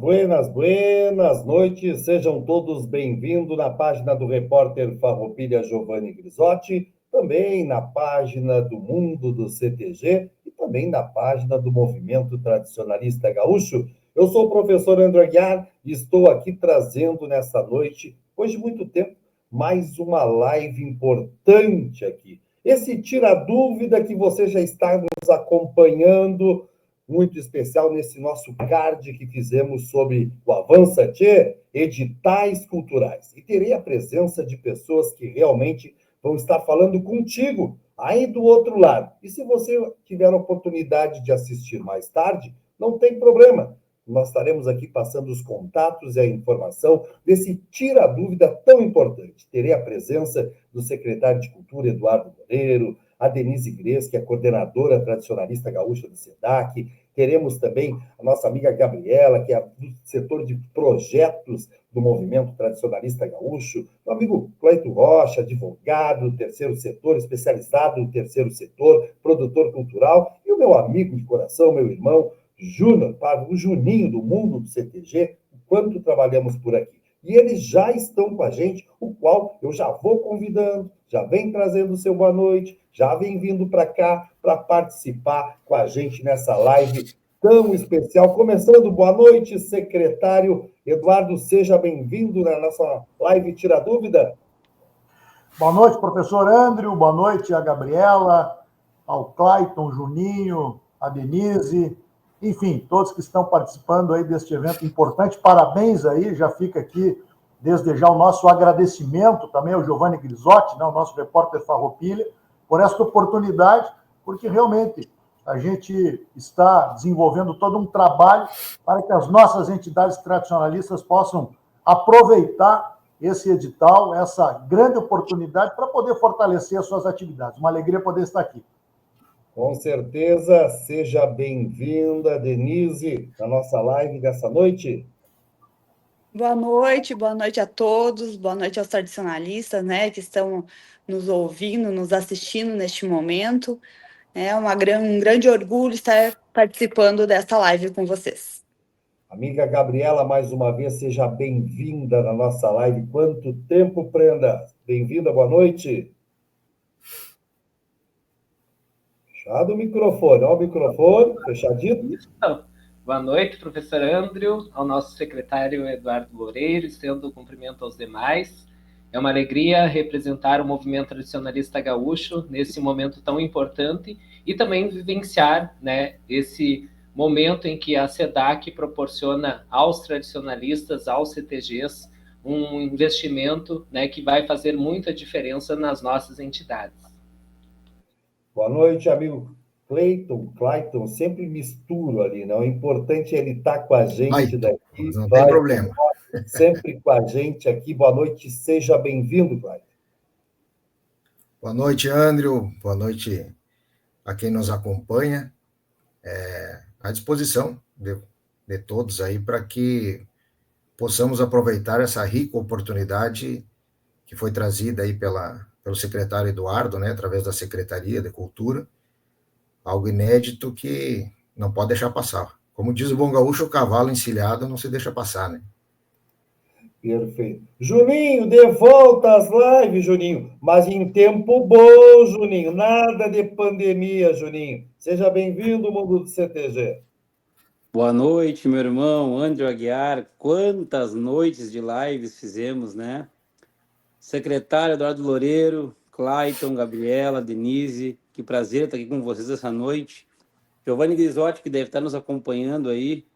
Buenas noites, sejam todos bem-vindos na página do repórter Farroupilha Giovanni Grisotti, também na página do Mundo do CTG e também na página do Movimento Tradicionalista Gaúcho. Eu sou o professor André Aguiar e estou aqui trazendo nessa noite, depois de muito tempo, mais uma live importante aqui. Esse tira dúvida que você já está nos acompanhando, muito especial nesse nosso card que fizemos sobre o Avança Tchê, editais culturais. E terei a presença de pessoas que realmente vão estar falando contigo aí do outro lado. E se você tiver a oportunidade de assistir mais tarde, não tem problema. Nós estaremos aqui passando os contatos e a informação desse tira-dúvida tão importante. Terei a presença do secretário de Cultura, Eduardo Loureiro, a Denise Gres, que é coordenadora tradicionalista gaúcha do SEDAC. Teremos também a nossa amiga Gabriela, que é do setor de projetos do Movimento Tradicionalista Gaúcho. O amigo Cleito Rocha, advogado do terceiro setor, especializado no terceiro setor, produtor cultural. E o meu amigo de coração, meu irmão, Júnior, o Juninho do Mundo do CTG, o quanto trabalhamos por aqui. E eles já estão com a gente, o qual eu já vou convidando, já vem trazendo o seu boa noite, já vem vindo para cá para participar com a gente nessa live tão especial. Começando, boa noite, secretário Eduardo, seja bem-vindo na nossa live Tira Dúvida. Boa noite, professor Andrew, boa noite a Gabriela, ao Clayton, Juninho, a Denise, enfim, todos que estão participando aí deste evento importante. Parabéns aí, já fica aqui desde já o nosso agradecimento também ao Giovanni Grisotti, né, o nosso repórter Farroupilha, por esta oportunidade, porque realmente a gente está desenvolvendo todo um trabalho para que as nossas entidades tradicionalistas possam aproveitar esse edital, essa grande oportunidade para poder fortalecer as suas atividades. Uma alegria poder estar aqui. Com certeza, seja bem-vinda, Denise, na nossa live dessa noite. Boa noite a todos, boa noite aos tradicionalistas, né, que estão nos ouvindo, nos assistindo neste momento. É um grande orgulho estar participando dessa live com vocês. Amiga Gabriela, mais uma vez, seja bem-vinda na nossa live. Quanto tempo, Prenda? Bem-vinda, boa noite. Fechado o microfone, ó, o microfone, fechadinho. Boa noite, professor Andrew, ao nosso secretário Eduardo Loureiro, estendo o cumprimento aos demais. É uma alegria representar o movimento tradicionalista gaúcho nesse momento tão importante e também vivenciar, né, esse momento em que a SEDAC proporciona aos tradicionalistas, aos CTGs, um investimento, né, que vai fazer muita diferença nas nossas entidades. Boa noite, amigo Clayton, sempre misturo ali, não? O importante é ele estar com a gente daqui. Não tem problema. Sempre com a gente aqui. Boa noite, seja bem-vindo, Clayton. Boa noite, Andrew. Boa noite a quem nos acompanha. À disposição de todos aí para que possamos aproveitar essa rica oportunidade que foi trazida aí pelo secretário Eduardo, né, através da Secretaria de Cultura, algo inédito que não pode deixar passar. Como diz o bom gaúcho, o cavalo encilhado não se deixa passar, né? Perfeito. Juninho, de volta às lives, Juninho, mas em tempo bom, Juninho, nada de pandemia, Juninho. Seja bem-vindo ao mundo do CTG. Boa noite, meu irmão, André Aguiar. Quantas noites de lives fizemos, né? Secretário Eduardo Loureiro, Clayton, Gabriela, Denise, que prazer estar aqui com vocês essa noite. Giovanni Grisotti, que deve estar nos acompanhando aí,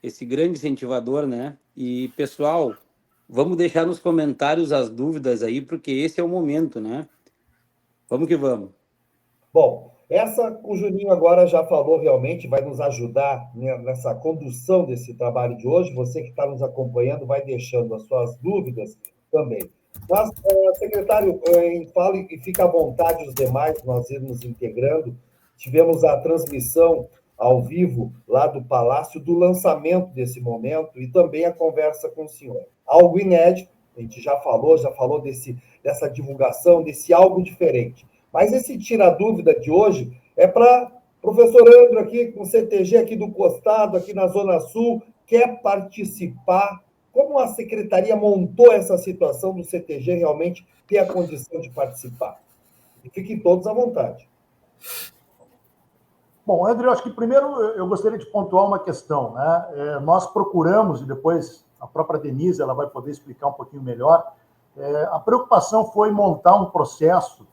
esse grande incentivador, né? E, pessoal, vamos deixar nos comentários as dúvidas aí, porque esse é o momento, né? Vamos que vamos. Bom, essa o Juninho agora já falou realmente, vai nos ajudar nessa condução desse trabalho de hoje. Você que está nos acompanhando vai deixando as suas dúvidas também. Mas, secretário, fale e fica à vontade os demais, nós irmos integrando. Tivemos a transmissão ao vivo lá do Palácio do lançamento desse momento e também a conversa com o senhor. Algo inédito, a gente já falou dessa divulgação, desse algo diferente. Mas esse tira-dúvida de hoje é para Professor Andro, aqui com o CTG aqui do costado, aqui na Zona Sul, quer participar? Como a secretaria montou essa situação do CTG realmente ter a condição de participar? E fiquem todos à vontade. Bom, André, eu acho que primeiro eu gostaria de pontuar uma questão, né? Nós procuramos, e depois a própria Denise ela vai poder explicar um pouquinho melhor, a preocupação foi montar um processo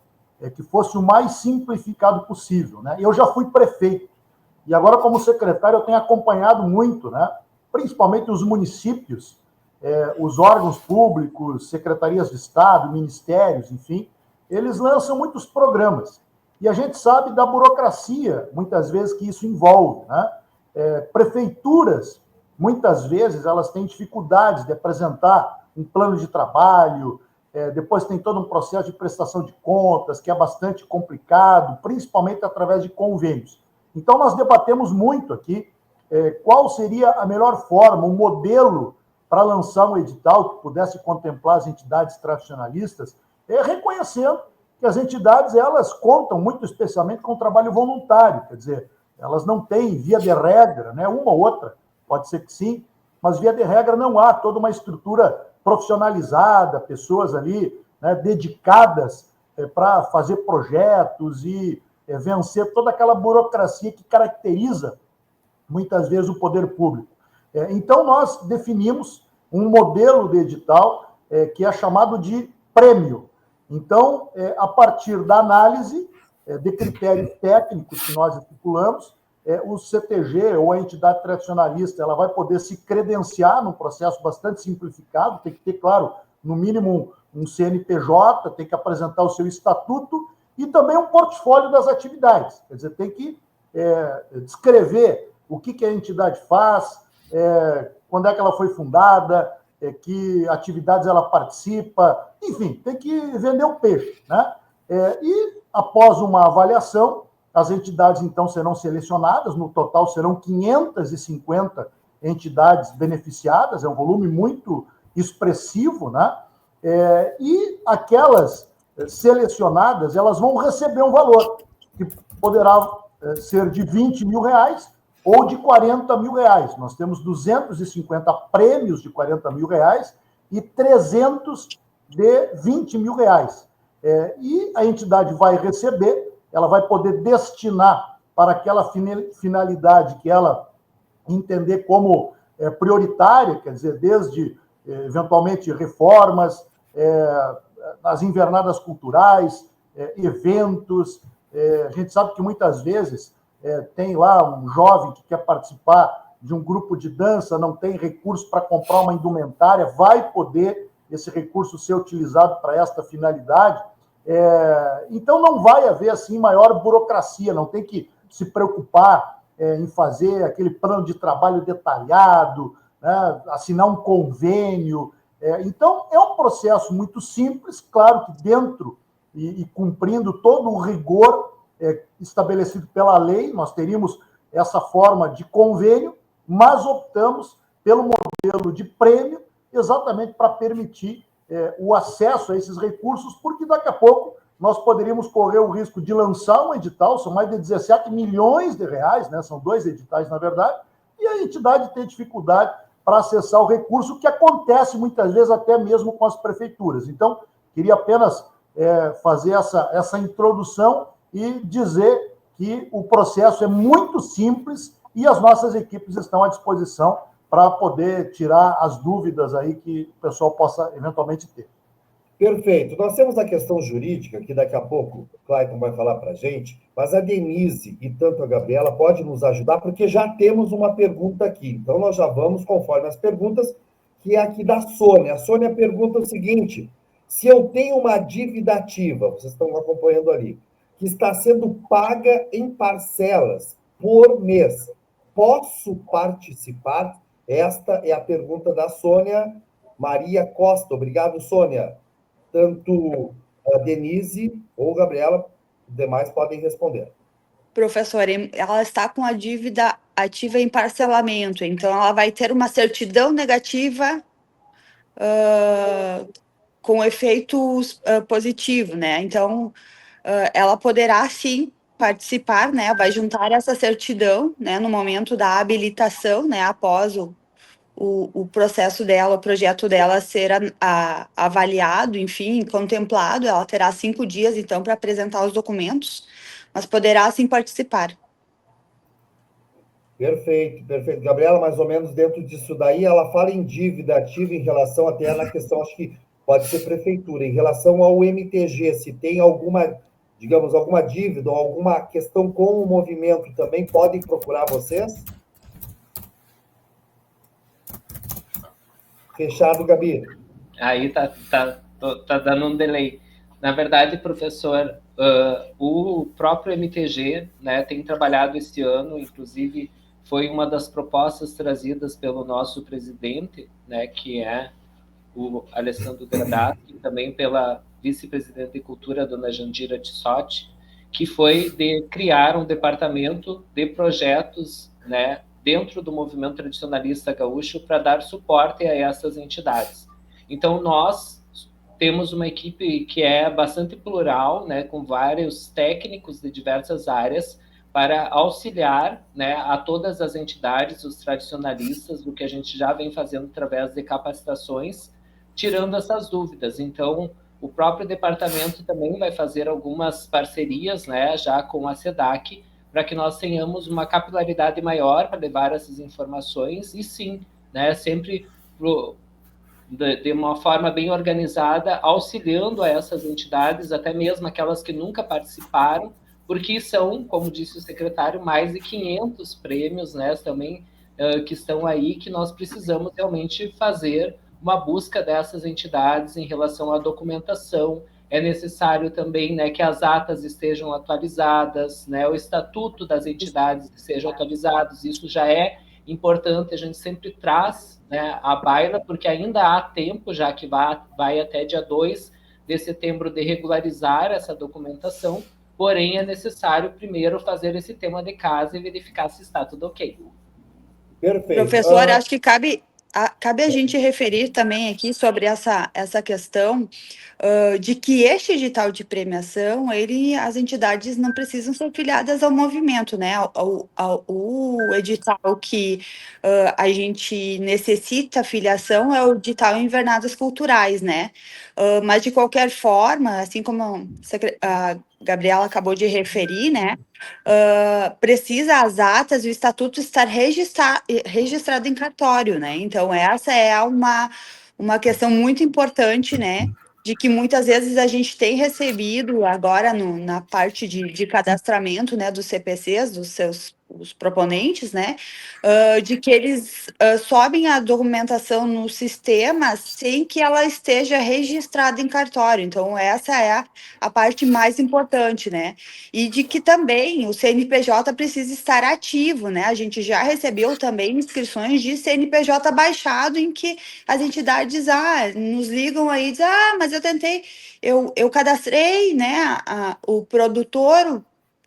que fosse o mais simplificado possível, né? Eu já fui prefeito, e agora como secretário eu tenho acompanhado muito, né? Principalmente os municípios, os órgãos públicos, secretarias de Estado, ministérios, enfim, eles lançam muitos programas. E a gente sabe da burocracia, muitas vezes, que isso envolve, né? Prefeituras, muitas vezes, elas têm dificuldades de apresentar um plano de trabalho, depois tem todo um processo de prestação de contas, que é bastante complicado, principalmente através de convênios. Então, nós debatemos muito aqui qual seria a melhor forma, um modelo para lançar um edital que pudesse contemplar as entidades tradicionalistas, reconhecendo que as entidades, elas contam muito especialmente com o trabalho voluntário, quer dizer, elas não têm, via de regra, né, uma ou outra, pode ser que sim, mas via de regra não há toda uma estrutura profissionalizada, pessoas ali, né, dedicadas para fazer projetos e vencer toda aquela burocracia que caracteriza, muitas vezes, o poder público. Então, nós definimos um modelo de edital que é chamado de prêmio. Então, a partir da análise de critérios técnicos que nós estipulamos, o CTG ou a entidade tradicionalista ela vai poder se credenciar num processo bastante simplificado, tem que ter, claro, no mínimo um CNPJ, tem que apresentar o seu estatuto e também um portfólio das atividades. Quer dizer, tem que descrever o que a entidade faz, quando é que ela foi fundada, que atividades ela participa, enfim, tem que vender o peixe, né? E, após uma avaliação, as entidades, então, serão selecionadas, no total serão 550 entidades beneficiadas, é um volume muito expressivo, né? E aquelas selecionadas, elas vão receber um valor, que poderá ser de R$20 mil ou de R$40 mil. Nós temos 250 prêmios de R$40 mil e 300 de R$20 mil. E a entidade vai receber, ela vai poder destinar para aquela finalidade que ela entender como prioritária, quer dizer, desde, eventualmente, reformas, as invernadas culturais, eventos. A gente sabe que, muitas vezes, tem lá um jovem que quer participar de um grupo de dança, não tem recurso para comprar uma indumentária, vai poder esse recurso ser utilizado para esta finalidade. Então, não vai haver assim maior burocracia, não tem que se preocupar em fazer aquele plano de trabalho detalhado, né, assinar um convênio. Então, é um processo muito simples, claro que dentro e cumprindo todo o rigor estabelecido pela lei, nós teríamos essa forma de convênio, mas optamos pelo modelo de prêmio exatamente para permitir o acesso a esses recursos, porque daqui a pouco nós poderíamos correr o risco de lançar um edital, são mais de 17 milhões de reais, né? São 2 editais, na verdade, e a entidade tem dificuldade para acessar o recurso, que acontece muitas vezes até mesmo com as prefeituras. Então, queria apenas fazer essa introdução e dizer que o processo é muito simples e as nossas equipes estão à disposição para poder tirar as dúvidas aí que o pessoal possa eventualmente ter. Perfeito. Nós temos a questão jurídica, que daqui a pouco o Clayton vai falar para a gente, mas a Denise e tanto a Gabriela pode nos ajudar, porque já temos uma pergunta aqui. Então, nós já vamos conforme as perguntas, que é aqui da Sônia. A Sônia pergunta o seguinte: se eu tenho uma dívida ativa, vocês estão acompanhando ali, que está sendo paga em parcelas por mês, posso participar? Esta é a pergunta da Sônia Maria Costa. Obrigado, Sônia. Tanto a Denise ou a Gabriela, os demais podem responder. Professora, ela está com a dívida ativa em parcelamento, então ela vai ter uma certidão negativa com efeitos positivos, né? Então, ela poderá, sim, participar, né, vai juntar essa certidão, né, no momento da habilitação, né, após o processo dela, o projeto dela ser avaliado, enfim, contemplado, ela terá 5 dias, então, para apresentar os documentos, mas poderá, sim, participar. Perfeito, perfeito. Gabriela, mais ou menos dentro disso daí, ela fala em dívida ativa em relação até na questão, acho que pode ser prefeitura, em relação ao MTG, se tem alguma, digamos, alguma dívida ou alguma questão com o movimento também, podem procurar vocês? Fechado, Gabi. Aí tá dando um delay. Na verdade, professor, o próprio MTG, né, tem trabalhado esse ano, inclusive foi uma das propostas trazidas pelo nosso presidente, né, que é o Alessandro Gradati, e também pela vice-presidente de Cultura, dona Jandira Tissotti, que foi de criar um departamento de projetos, né, dentro do movimento tradicionalista gaúcho para dar suporte a essas entidades. Então, nós temos uma equipe que é bastante plural, né, com vários técnicos de diversas áreas, para auxiliar, né, a todas as entidades, os tradicionalistas, do que a gente já vem fazendo através de capacitações, tirando essas dúvidas. Então, o próprio departamento também vai fazer algumas parcerias, né, já com a SEDAC, para que nós tenhamos uma capilaridade maior para levar essas informações, e sim, né, sempre de uma forma bem organizada, auxiliando a essas entidades, até mesmo aquelas que nunca participaram, porque são, como disse o secretário, mais de 500 prêmios, né, também, que estão aí, que nós precisamos realmente fazer uma busca dessas entidades em relação à documentação. É necessário também, né, que as atas estejam atualizadas, né, o estatuto das entidades sejam atualizados. Isso já é importante, a gente sempre traz, né, à baila, porque ainda há tempo, já que vai até dia 2 de setembro, de regularizar essa documentação, porém é necessário primeiro fazer esse tema de casa e verificar se está tudo ok. Perfeito. Professor, acho que cabe a gente referir também aqui sobre essa questão de que este edital de premiação, as entidades não precisam ser filiadas ao movimento, né? O edital que a gente necessita filiação é o edital Invernadas Culturais, né? Mas, de qualquer forma, assim como a Gabriela acabou de referir, né? Precisa as atas e o estatuto estar registrado em cartório, né? Então, essa é uma questão muito importante, né? De que muitas vezes a gente tem recebido agora na parte de cadastramento, né, dos CPCs, dos seus os proponentes, né, de que eles sobem a documentação no sistema sem que ela esteja registrada em cartório. Então, essa é a parte mais importante, né? E de que também o CNPJ precisa estar ativo, né? A gente já recebeu também inscrições de CNPJ baixado, em que as entidades nos ligam aí e dizem, mas eu tentei, eu cadastrei, né, o produtor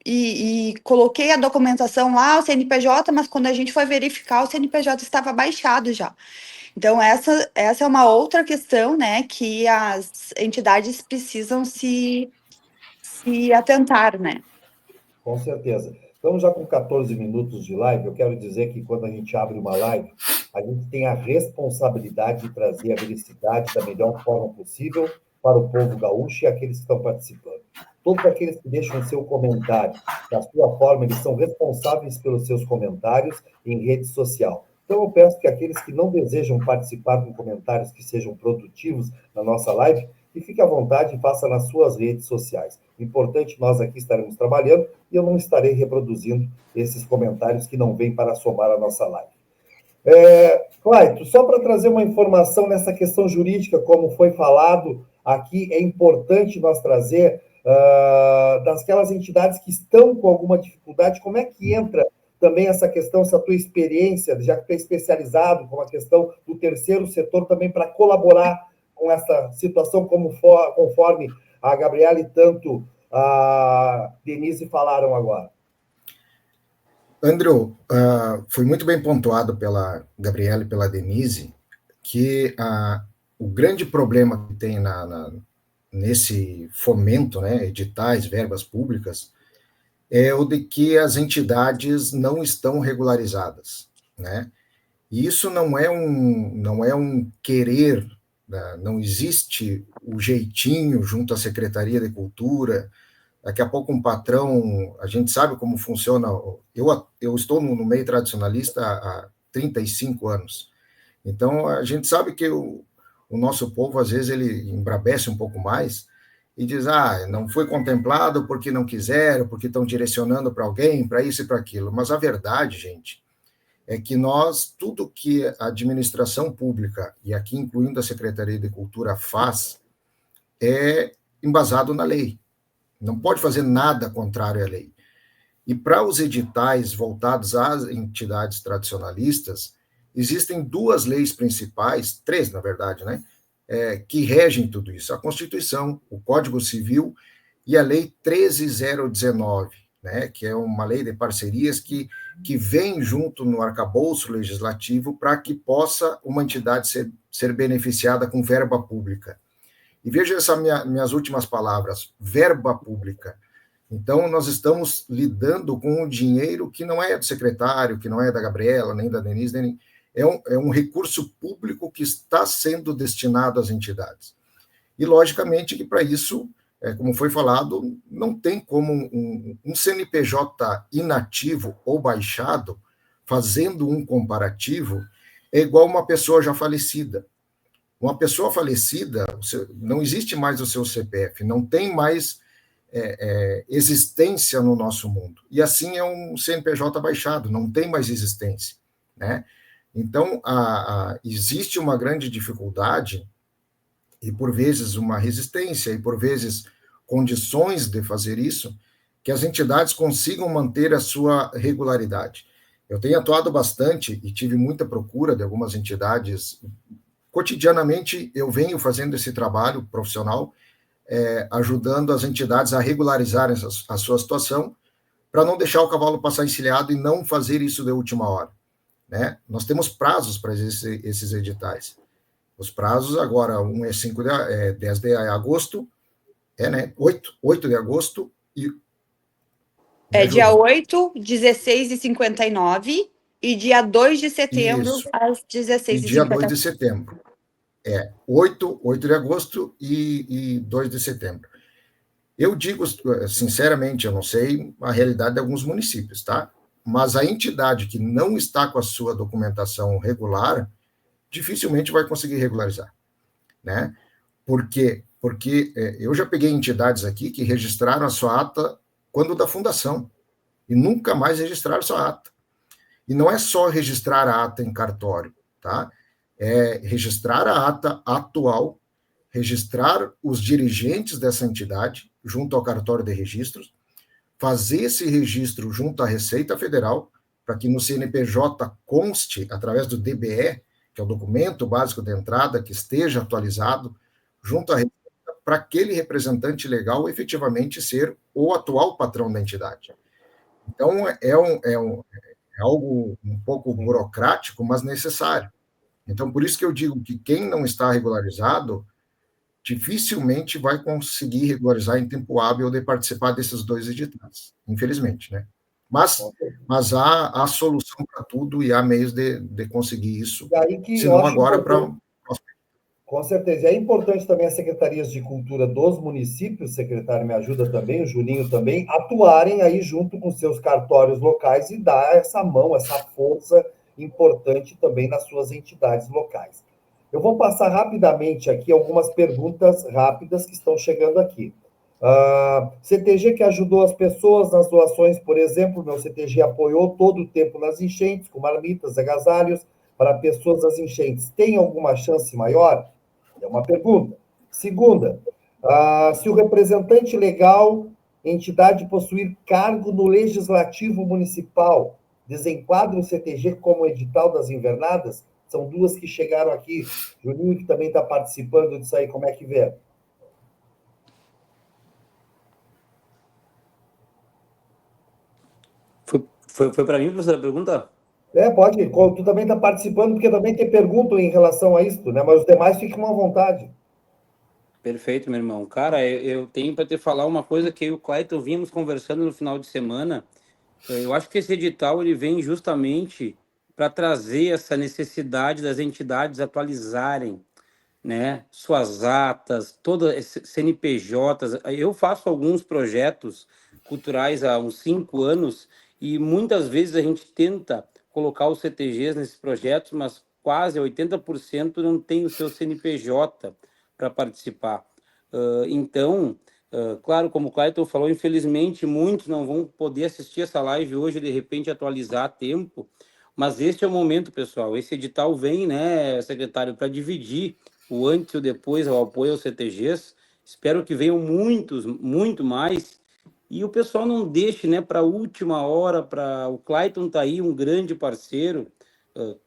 e coloquei a documentação lá, o CNPJ, mas quando a gente foi verificar, o CNPJ estava baixado já. Então, essa é uma outra questão, né, que as entidades precisam se atentar, né? Com certeza. Estamos já com 14 minutos de live. Eu quero dizer que quando a gente abre uma live, a gente tem a responsabilidade de trazer a veracidade da melhor forma possível para o povo gaúcho e aqueles que estão participando. Todos aqueles que deixam seu comentário da sua forma, eles são responsáveis pelos seus comentários em rede social. Então, eu peço que aqueles que não desejam participar com comentários que sejam produtivos na nossa live, que fique à vontade e faça nas suas redes sociais. Importante, nós aqui estaremos trabalhando e eu não estarei reproduzindo esses comentários que não vêm para somar a nossa live. Clayton, só para trazer uma informação nessa questão jurídica, como foi falado aqui, é importante nós trazer daquelas entidades que estão com alguma dificuldade, como é que entra também essa questão, essa tua experiência, já que tu é especializado com a questão do terceiro setor, também para colaborar com essa situação, conforme a Gabriela e tanto a Denise falaram agora. Andrew, foi muito bem pontuado pela Gabriela e pela Denise que o grande problema que tem nesse fomento, né, editais, verbas públicas, é o de que as entidades não estão regularizadas, né? E isso não é um querer, né? Não existe o jeitinho junto à Secretaria de Cultura. Daqui a pouco um patrão, a gente sabe como funciona. Eu estou no meio tradicionalista há 35 anos. Então, a gente sabe que o nosso povo, às vezes, ele embrabece um pouco mais e diz, não foi contemplado porque não quiseram, porque estão direcionando para alguém, para isso e para aquilo. Mas a verdade, gente, é que tudo que a administração pública, e aqui incluindo a Secretaria de Cultura, faz, é embasado na lei. Não pode fazer nada contrário à lei. E para os editais voltados às entidades tradicionalistas, existem duas leis principais, três, na verdade, né, que regem tudo isso: a Constituição, o Código Civil e a Lei 13.019, né, que é uma lei de parcerias que vem junto no arcabouço legislativo para que possa uma entidade ser beneficiada com verba pública. E veja essas minhas últimas palavras: verba pública. Então, nós estamos lidando com um dinheiro que não é do secretário, que não é da Gabriela, nem da Denise, é um recurso público que está sendo destinado às entidades. E, logicamente, que para isso, como foi falado, não tem como um CNPJ inativo ou baixado, fazendo um comparativo, é igual uma pessoa já falecida. Uma pessoa falecida, não existe mais o seu CPF, não tem mais existência no nosso mundo. E assim é um CNPJ baixado, não tem mais existência, né? Então, existe uma grande dificuldade, e por vezes uma resistência, e por vezes condições de fazer isso, que as entidades consigam manter a sua regularidade. Eu tenho atuado bastante e tive muita procura de algumas entidades. Cotidianamente, eu venho fazendo esse trabalho profissional, ajudando as entidades a regularizarem a sua situação, para não deixar o cavalo passar encilhado e não fazer isso de última hora, né? Nós temos prazos para esses editais. Os prazos agora, um é 10 de agosto, né? 8 de agosto e... dia 8, 16h59 e dia 2 de setembro, isso, às e 16h59. dia 2 de setembro. 8 de agosto e 2 de setembro. Eu digo, sinceramente, eu não sei a realidade de alguns municípios, tá? Mas a entidade que não está com a sua documentação regular, dificilmente vai conseguir regularizar, né? Por quê? Porque eu já peguei entidades aqui que registraram a sua ata quando da fundação, e nunca mais registraram a sua ata. E não é só registrar a ata em cartório, tá? É registrar a ata atual, registrar os dirigentes dessa entidade junto ao cartório de registros, fazer esse registro junto à Receita Federal, para que no CNPJ conste, através do DBE, que é o documento básico de entrada, que esteja atualizado, junto à Receita, para aquele representante legal efetivamente ser o atual patrão da entidade. Então, é algo um pouco burocrático, mas necessário. Então, por isso que eu digo que quem não está regularizado dificilmente vai conseguir regularizar em tempo hábil de participar desses dois editais, infelizmente, né? Mas há solução para tudo e há meios de conseguir isso, senão agora para... Com certeza. É importante também as secretarias de cultura dos municípios, o secretário me ajuda também, o Juninho também, atuarem aí junto com seus cartórios locais e dar essa mão, essa força importante também nas suas entidades locais. Eu vou passar rapidamente aqui algumas perguntas rápidas que estão chegando aqui. CTG que ajudou as pessoas nas doações, por exemplo, meu CTG apoiou todo o tempo nas enchentes, com marmitas, agasalhos, para pessoas das enchentes. Tem alguma chance maior? É uma pergunta. Segunda, se o representante legal, entidade possuir cargo no legislativo municipal, desenquadra o CTG como edital das invernadas? São duas que chegaram aqui. Juninho, que também está participando disso aí, como é que vê? Foi para mim, professor, a pergunta? Pode. Tu também está participando, porque também tem pergunta em relação a isso, né? Mas os demais ficam à vontade. Perfeito, meu irmão. Cara, eu tenho para te falar uma coisa que eu e o Clayton vínhamos conversando no final de semana. Eu acho que esse edital ele vem justamente para trazer essa necessidade das entidades atualizarem, né, suas atas, todas CNPJs. Eu faço alguns projetos culturais há uns 5 anos e muitas vezes a gente tenta colocar os CTGs nesses projetos, mas quase 80% não tem o seu CNPJ para participar. Então, claro, como o Clayton falou, infelizmente muitos não vão poder assistir essa live hoje, de repente atualizar a tempo, mas este é o momento, pessoal. Esse edital vem, né, secretário, para dividir o antes e o depois ao apoio aos CTGs. Espero que venham muitos, muito mais. E o pessoal não deixe, né, para a última hora, para o Clayton tá aí, um grande parceiro.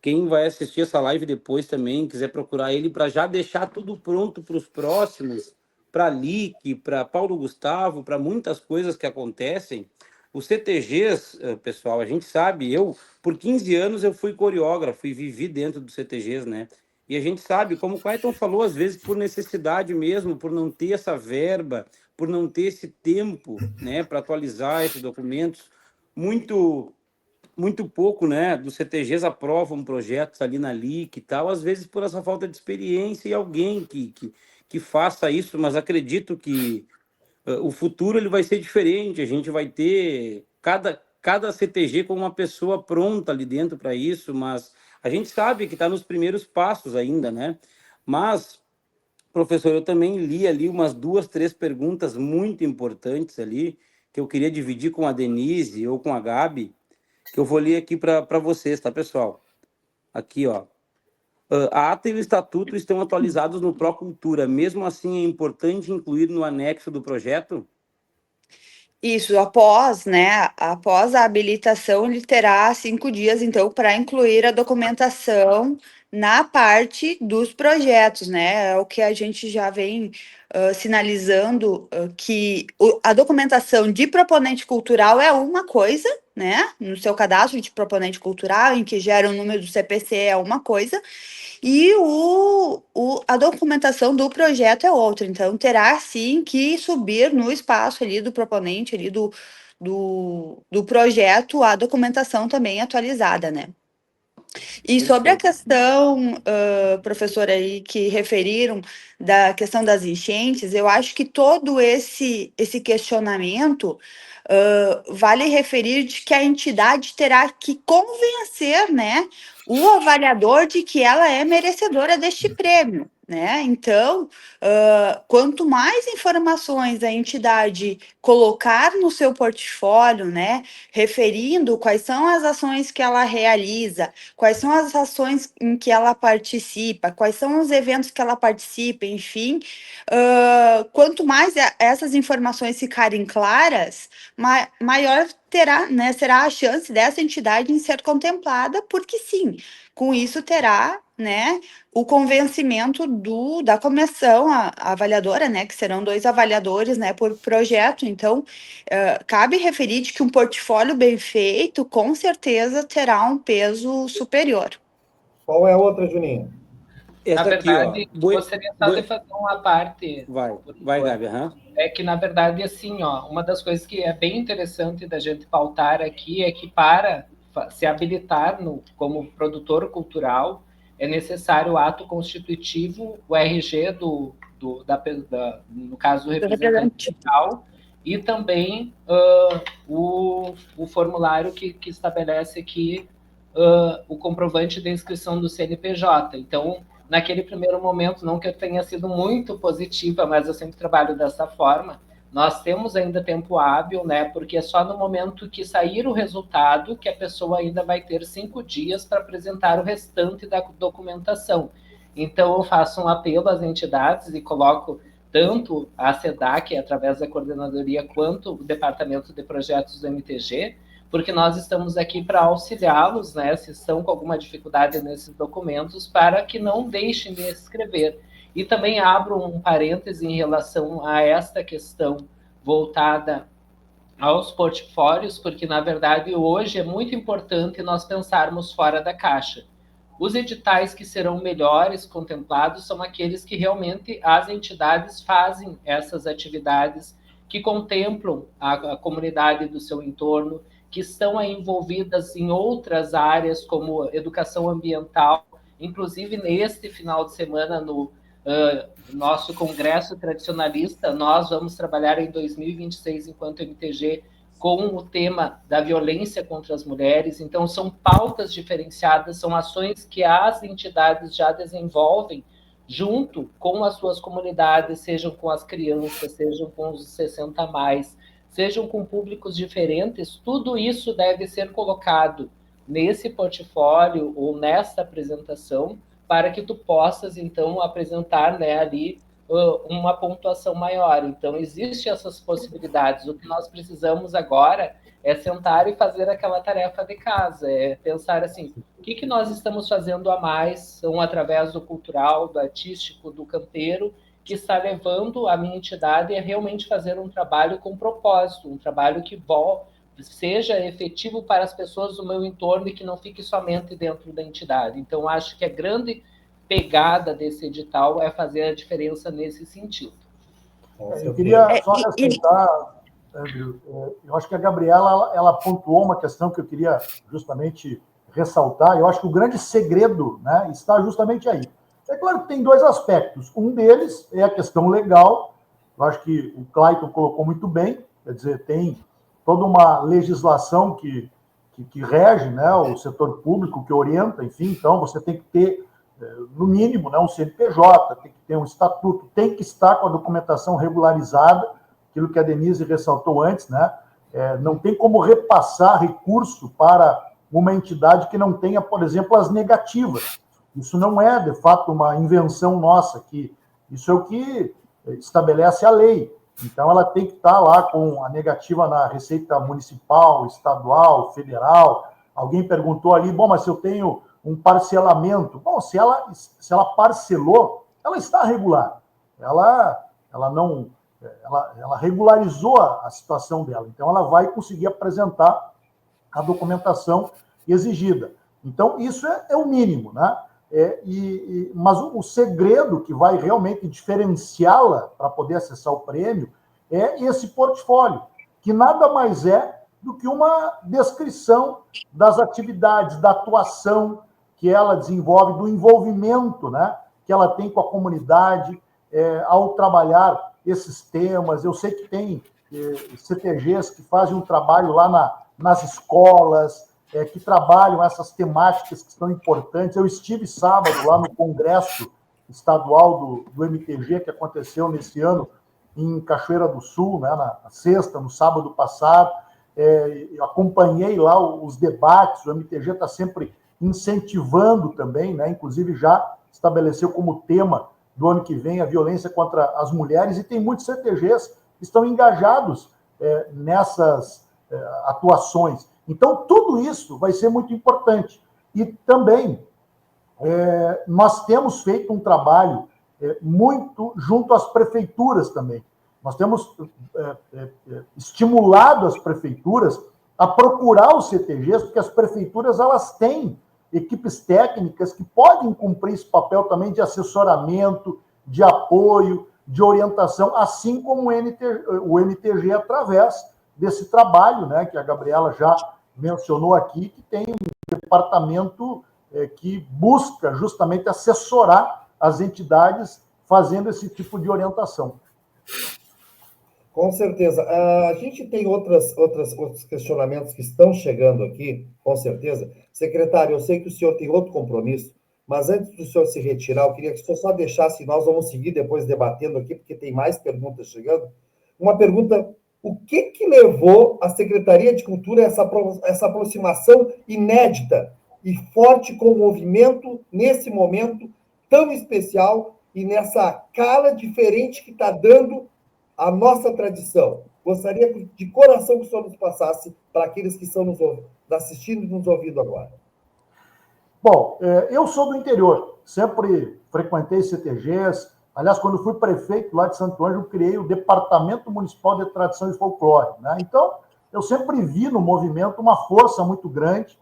Quem vai assistir essa live depois também, quiser procurar ele para já deixar tudo pronto para os próximos, para Lick, para Paulo Gustavo, para muitas coisas que acontecem. Os CTGs, pessoal, a gente sabe, por 15 anos eu fui coreógrafo e vivi dentro dos CTGs, né? E a gente sabe, como o Clayton falou, às vezes por necessidade mesmo, por não ter essa verba, por não ter esse tempo, né, para atualizar esses documentos, muito pouco, né, dos CTGs aprovam projetos ali na LIC e tal, às vezes por essa falta de experiência e alguém que faça isso, mas acredito que o futuro ele vai ser diferente, a gente vai ter cada CTG com uma pessoa pronta ali dentro para isso, mas a gente sabe que está nos primeiros passos ainda, né? Mas, professor, eu também li ali umas 2, 3 perguntas muito importantes ali, que eu queria dividir com a Denise ou com a Gabi, que eu vou ler aqui para vocês, tá, pessoal? Aqui, ó. A ata e o estatuto estão atualizados no Procultura. Mesmo assim, é importante incluir no anexo do projeto? Isso, após, né, após a habilitação, ele terá 5 dias, então, para incluir a documentação na parte dos projetos, né? É o que a gente já vem sinalizando que a documentação de proponente cultural é uma coisa, né? No seu cadastro de proponente cultural, em que gera o número do CPC, é uma coisa, e a documentação do projeto é outra. Então, terá sim que subir no espaço ali do proponente, ali do projeto, a documentação também atualizada, né? E sobre a Perfeito. questão, professora, aí que referiram da questão das enchentes, eu acho que todo esse questionamento vale referir de que a entidade terá que convencer, né, o avaliador de que ela é merecedora deste prêmio. Né? Então, quanto mais informações a entidade colocar no seu portfólio, né, referindo quais são as ações que ela realiza, quais são as ações em que ela participa, quais são os eventos que ela participa, enfim, quanto mais essas informações ficarem claras, maior terá, né, será a chance dessa entidade em ser contemplada, porque sim, com isso terá, né, o convencimento da comissão a avaliadora, né, que serão 2 avaliadores, né, por projeto. Então, cabe referir de que um portfólio bem feito, com certeza, terá um peso superior. Qual é a outra, Juninho? Essa Na aqui, ó. verdade, gostaria só de fazer uma parte. Vai, Gabi. É que, na verdade, assim, ó, uma das coisas que é bem interessante da gente pautar aqui é que para se habilitar como produtor cultural, é necessário o ato constitutivo, o RG no caso do representante legal, e também o formulário que estabelece aqui o comprovante de inscrição do CNPJ. Então, naquele primeiro momento, não que eu tenha sido muito positiva, mas eu sempre trabalho dessa forma, nós temos ainda tempo hábil, né? Porque é só no momento que sair o resultado que a pessoa ainda vai ter 5 dias para apresentar o restante da documentação. Então, eu faço um apelo às entidades e coloco tanto a SEDAC, através da coordenadoria, quanto o Departamento de Projetos do MTG, porque nós estamos aqui para auxiliá-los, né, se estão com alguma dificuldade nesses documentos, para que não deixem de escrever. E também abro um parêntese em relação a esta questão voltada aos portfólios, porque, na verdade, hoje é muito importante nós pensarmos fora da caixa. Os editais que serão melhores contemplados são aqueles que realmente as entidades fazem essas atividades que contemplam a comunidade do seu entorno, que estão aí envolvidas em outras áreas, como educação ambiental. Inclusive, neste final de semana, no nosso congresso tradicionalista, nós vamos trabalhar em 2026, enquanto MTG, com o tema da violência contra as mulheres. Então, são pautas diferenciadas, são ações que as entidades já desenvolvem junto com as suas comunidades, sejam com as crianças, sejam com os 60 a mais, sejam com públicos diferentes. Tudo isso deve ser colocado nesse portfólio ou nessa apresentação para que tu possas, então, apresentar, né, ali uma pontuação maior. Então, existem essas possibilidades. O que nós precisamos agora é sentar e fazer aquela tarefa de casa, é pensar assim, o que nós estamos fazendo a mais, através do cultural, do artístico, do campeiro, que está levando a minha entidade a realmente fazer um trabalho com propósito, um trabalho que seja efetivo para as pessoas do meu entorno e que não fique somente dentro da entidade. Então, acho que a grande pegada desse edital é fazer a diferença nesse sentido. Eu queria só acrescentar, Andrew, eu acho que a Gabriela ela pontuou uma questão que eu queria justamente ressaltar. Eu acho que o grande segredo, né, está justamente aí. É claro que tem dois aspectos. Um deles é a questão legal. Eu acho que o Clayton colocou muito bem. Quer dizer, tem toda uma legislação que rege, né, o setor público, que orienta, enfim. Então, você tem que ter, no mínimo, né, um CNPJ, tem que ter um estatuto, tem que estar com a documentação regularizada, aquilo que a Denise ressaltou antes, né? Não tem como repassar recurso para uma entidade que não tenha, por exemplo, as negativas. Isso não é, de fato, uma invenção nossa, isso é o que estabelece a lei. Então, ela tem que estar lá com a negativa na Receita Municipal, Estadual, Federal. Alguém perguntou ali, bom, mas se eu tenho um parcelamento. Bom, se ela parcelou, ela está regular. Ela regularizou a situação dela. Então, ela vai conseguir apresentar a documentação exigida. Então, isso é o mínimo, né? Mas o segredo que vai realmente diferenciá-la para poder acessar o prêmio é esse portfólio, que nada mais é do que uma descrição das atividades, da atuação que ela desenvolve, do envolvimento, né, que ela tem com a comunidade ao trabalhar esses temas. Eu sei que tem CTGs que fazem um trabalho lá nas escolas, que trabalham essas temáticas que são importantes. Eu estive sábado lá no Congresso Estadual do MTG, que aconteceu nesse ano em Cachoeira do Sul, né, na sexta, no sábado passado. Eu acompanhei lá os debates. O MTG está sempre incentivando também, né, inclusive já estabeleceu como tema do ano que vem a violência contra as mulheres, e tem muitos CTGs que estão engajados nessas atuações. Então, tudo isso vai ser muito importante. E também nós temos feito um trabalho muito junto às prefeituras também. Nós temos estimulado as prefeituras a procurar os CTGs, porque as prefeituras elas têm equipes técnicas que podem cumprir esse papel também de assessoramento, de apoio, de orientação, assim como o MTG através desse trabalho, né, que a Gabriela já mencionou aqui, que tem um departamento que busca justamente assessorar as entidades fazendo esse tipo de orientação. Com certeza. A gente tem outros questionamentos que estão chegando aqui, com certeza. Secretário, eu sei que o senhor tem outro compromisso, mas antes do senhor se retirar, eu queria que o senhor só deixasse, nós vamos seguir depois debatendo aqui, porque tem mais perguntas chegando. Uma pergunta: o que levou a Secretaria de Cultura a essa aproximação inédita e forte com o movimento, nesse momento tão especial e nessa cara diferente que está dando a nossa tradição? Gostaria de coração que o senhor nos passasse para aqueles que estão nos assistindo e nos ouvindo agora. Bom, eu sou do interior, sempre frequentei CTGs. Aliás, quando fui prefeito lá de Santo Ângelo, criei o Departamento Municipal de Tradição e Folclore, né? Então, eu sempre vi no movimento uma força muito grande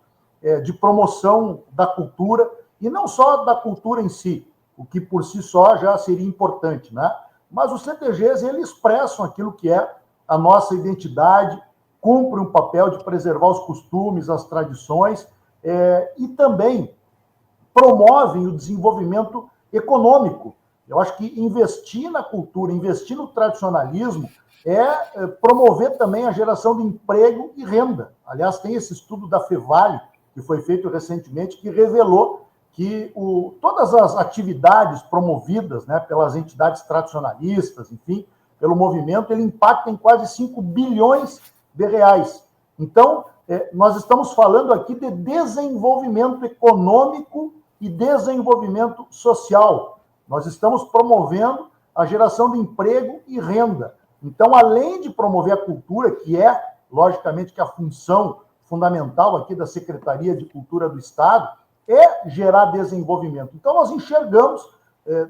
de promoção da cultura, E não só da cultura em si, o que por si só já seria importante, né? Mas os CTGs, eles expressam aquilo que é a nossa identidade, cumprem um papel de preservar os costumes, as tradições, e também promovem o desenvolvimento econômico. Eu acho que investir na cultura, investir no tradicionalismo, promover também a geração de emprego e renda. Aliás, tem esse estudo da Fevale, que foi feito recentemente, que revelou que todas as atividades promovidas, né, pelas entidades tradicionalistas, enfim, pelo movimento, ele impacta em quase 5 bilhões de reais. Então, nós estamos falando aqui de desenvolvimento econômico e desenvolvimento social. Nós estamos promovendo a geração de emprego e renda. Então, além de promover a cultura, que é, logicamente, que a função fundamental aqui da Secretaria de Cultura do Estado, é gerar desenvolvimento. Então, nós enxergamos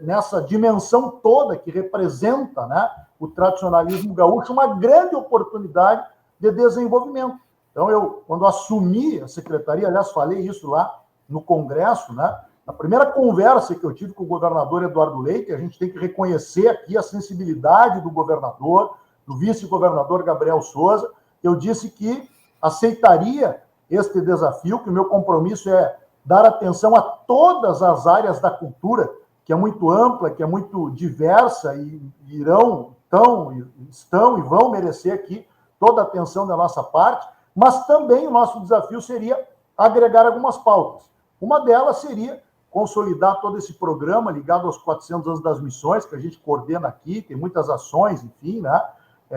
nessa dimensão toda que representa, né, o tradicionalismo gaúcho, uma grande oportunidade de desenvolvimento. Então, quando assumi a secretaria, aliás, falei isso lá no Congresso, né, na primeira conversa que eu tive com o governador Eduardo Leite, a gente tem que reconhecer aqui a sensibilidade do governador, do vice-governador Gabriel Souza. Eu disse que aceitaria este desafio, que o meu compromisso é dar atenção a todas as áreas da cultura, que é muito ampla, que é muito diversa, e estão e vão merecer aqui toda a atenção da nossa parte, mas também o nosso desafio seria agregar algumas pautas. Uma delas seria consolidar todo esse programa ligado aos 400 anos das missões, que a gente coordena aqui, tem muitas ações, enfim, né?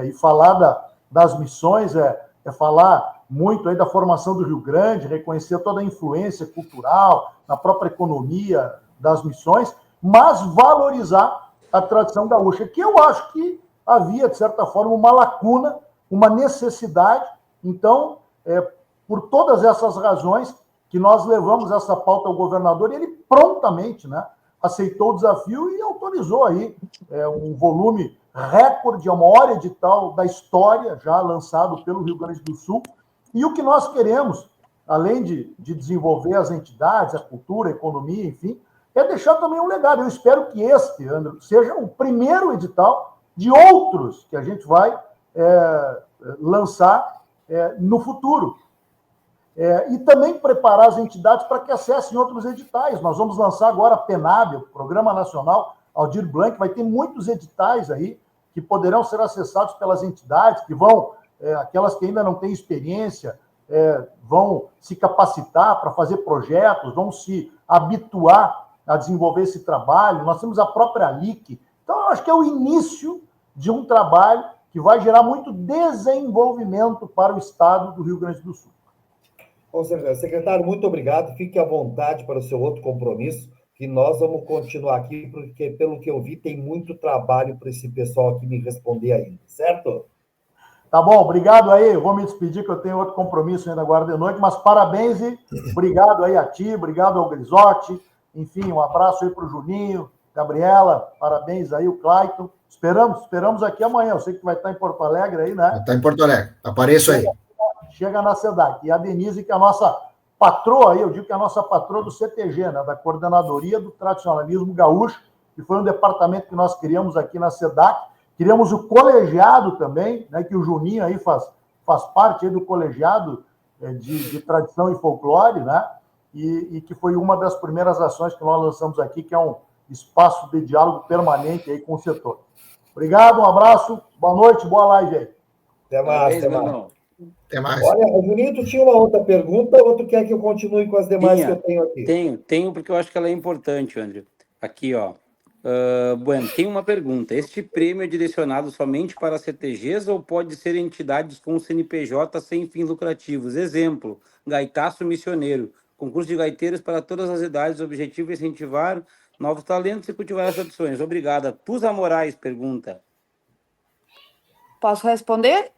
E falar das missões é falar muito aí da formação do Rio Grande, reconhecer toda a influência cultural na própria economia das missões, mas valorizar a tradição gaúcha, que eu acho que havia, de certa forma, uma lacuna, uma necessidade. Então, por todas essas razões que nós levamos essa pauta ao governador, e ele prontamente, né, aceitou o desafio e autorizou aí um volume recorde, é o maior edital da história já lançado pelo Rio Grande do Sul. E o que nós queremos, além de desenvolver as entidades, a cultura, a economia, enfim, é deixar também um legado. Eu espero que este, André, seja o primeiro edital de outros que a gente vai lançar no futuro. E também preparar as entidades para que acessem outros editais. Nós vamos lançar agora a PNAB, o Programa Nacional Aldir Blanc, vai ter muitos editais aí que poderão ser acessados pelas entidades, que vão, aquelas que ainda não têm experiência, vão se capacitar para fazer projetos, vão se habituar a desenvolver esse trabalho. Nós temos a própria LIC. Então, eu acho que é o início de um trabalho que vai gerar muito desenvolvimento para o estado do Rio Grande do Sul. Bom, secretário, muito obrigado. Fique à vontade para o seu outro compromisso, que nós vamos continuar aqui, porque, pelo que eu vi, tem muito trabalho para esse pessoal aqui me responder ainda, certo? Tá bom, obrigado aí. Eu vou me despedir, que eu tenho outro compromisso ainda agora de noite, mas parabéns e obrigado aí a ti, obrigado ao Grisotti. Enfim, um abraço aí para o Juninho, Gabriela, parabéns aí, o Clayton. Esperamos aqui amanhã. Eu sei que tu vai estar em Porto Alegre aí, né? Está em Porto Alegre, apareço aí. Chega na SEDAC. E a Denise, que é a nossa patroa aí, eu digo que é a nossa patroa do CTG, né? Da Coordenadoria do Tradicionalismo Gaúcho, que foi um departamento que nós criamos aqui na SEDAC. Criamos o colegiado também, né? Que o Juninho aí faz parte aí do colegiado de tradição e folclore, né? E que foi uma das primeiras ações que nós lançamos aqui, que é um espaço de diálogo permanente aí com o setor. Obrigado, um abraço, boa noite, boa live aí. Até mais, até mais. Até mais. Olha, Juninho, tu tinha uma outra pergunta ou tu quer que eu continue com as demais que eu tenho aqui? Tenho, porque eu acho que ela é importante, André. Aqui, ó. Bueno, tem uma pergunta. Este prêmio é direcionado somente para CTGs ou pode ser entidades com CNPJ sem fins lucrativos? Exemplo, Gaitaço Missioneiro. Concurso de gaiteiros para todas as idades. O objetivo é incentivar novos talentos e cultivar as opções. Obrigada. Tusa Moraes Posso responder?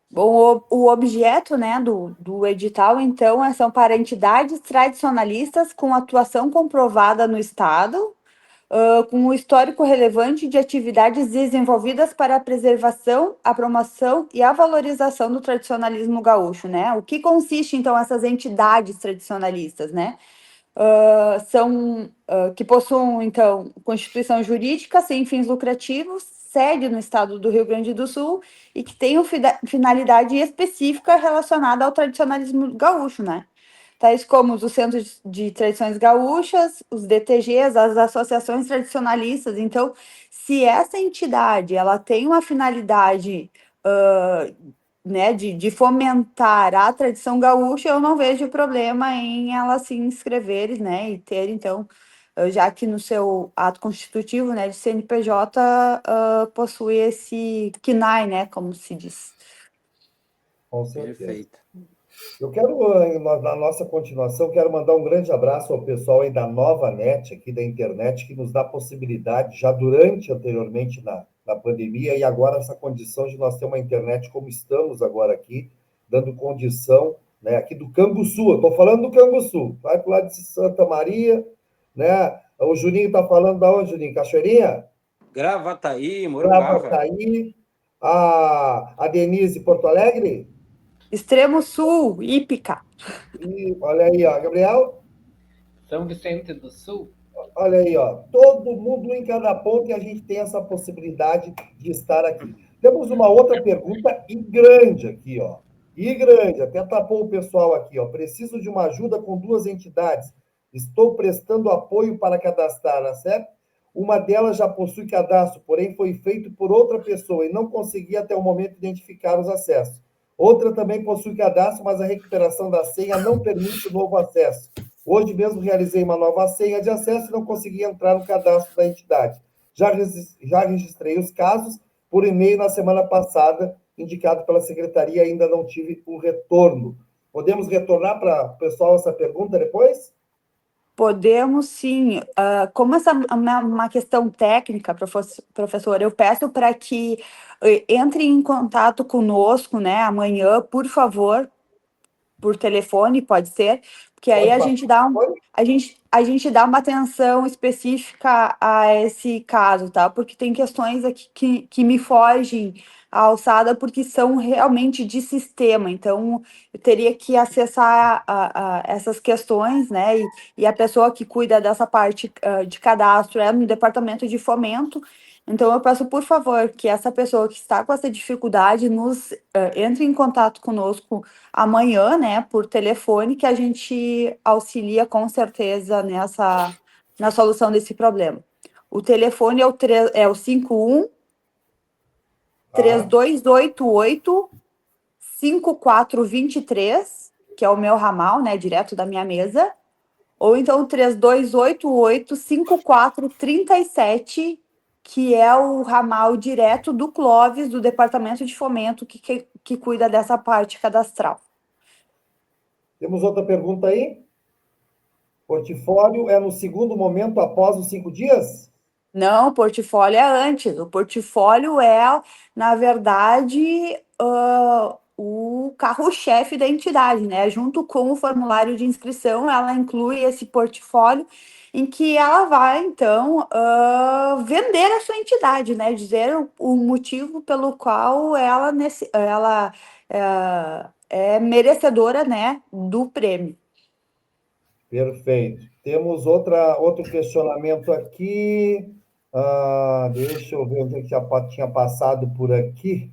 Bom, o objeto, né, do edital, então, são para entidades tradicionalistas com atuação comprovada no Estado, com um histórico relevante de atividades desenvolvidas para a preservação, a promoção e a valorização do tradicionalismo gaúcho, né? O que consiste, então, essas entidades tradicionalistas, né? que possuam, então, constituição jurídica sem fins lucrativos, sede no estado do Rio Grande do Sul e que tenham finalidade específica relacionada ao tradicionalismo gaúcho, né? Tais como os Centros de Tradições Gaúchas, os DTGs, as associações tradicionalistas. Então, se essa entidade ela tem uma finalidade né, de fomentar a tradição gaúcha, eu não vejo problema em ela se inscrever, né, e ter, então, já que no seu ato constitutivo, né, de CNPJ, possui esse KNAI, né, como se diz. Com certeza. Perfeito. Eu quero, na nossa continuação, quero mandar um grande abraço ao pessoal aí da Nova Net, aqui da internet, que nos dá possibilidade, já anteriormente na pandemia, e agora essa condição de nós ter uma internet como estamos agora aqui, dando condição, né, aqui do Canguçu, eu estou falando do Canguçu, vai para o lado de Santa Maria, né, o Juninho está falando da onde, Juninho? Cachoeirinha? Gravataí, Morungava. Gravataí, a Denise, Porto Alegre? Extremo Sul, Ípica. E olha aí, ó, Gabriel. São Vicente do Sul. Olha aí, ó, todo mundo em cada ponto e a gente tem essa possibilidade de estar aqui. Temos uma outra pergunta e grande aqui, ó. E grande, até tapou o pessoal aqui, ó. Preciso de uma ajuda com 2 entidades. Estou prestando apoio para cadastrar, certo? Uma delas já possui cadastro, porém foi feito por outra pessoa e não consegui até o momento identificar os acessos. Outra também possui cadastro, mas a recuperação da senha não permite o novo acesso. Hoje mesmo realizei uma nova senha de acesso e não consegui entrar no cadastro da entidade. Já registrei os casos por e-mail na semana passada, indicado pela secretaria, ainda não tive o retorno. Podemos retornar para o pessoal essa pergunta depois? Podemos sim. Como essa é uma questão técnica, professor, eu peço para que entre em contato conosco, né, amanhã, por favor, por telefone, pode ser, porque aí a gente dá uma atenção específica a esse caso, tá? Porque tem questões aqui que me fogem à alçada, porque são realmente de sistema, então eu teria que acessar essas questões, né? E a pessoa que cuida dessa parte de cadastro é no departamento de fomento. Então, eu peço, por favor, que essa pessoa que está com essa dificuldade entre em contato conosco amanhã, né, por telefone, que a gente auxilia com certeza na solução desse problema. O telefone é o 51 3288 5423, que é o meu ramal, né, direto da minha mesa, ou então 3288 5437, que é o ramal direto do Clóvis, do Departamento de Fomento, que cuida dessa parte cadastral. Temos outra pergunta aí? Portfólio é no segundo momento após os 5 dias? Não, o portfólio é antes. O portfólio é, na verdade, o carro-chefe da entidade, né? Junto com o formulário de inscrição, ela inclui esse portfólio em que ela vai, então, vender a sua entidade, né? Dizer o motivo pelo qual ela é merecedora, né, do prêmio. Perfeito. Temos outro questionamento aqui. Deixa eu ver onde é que já tinha passado por aqui.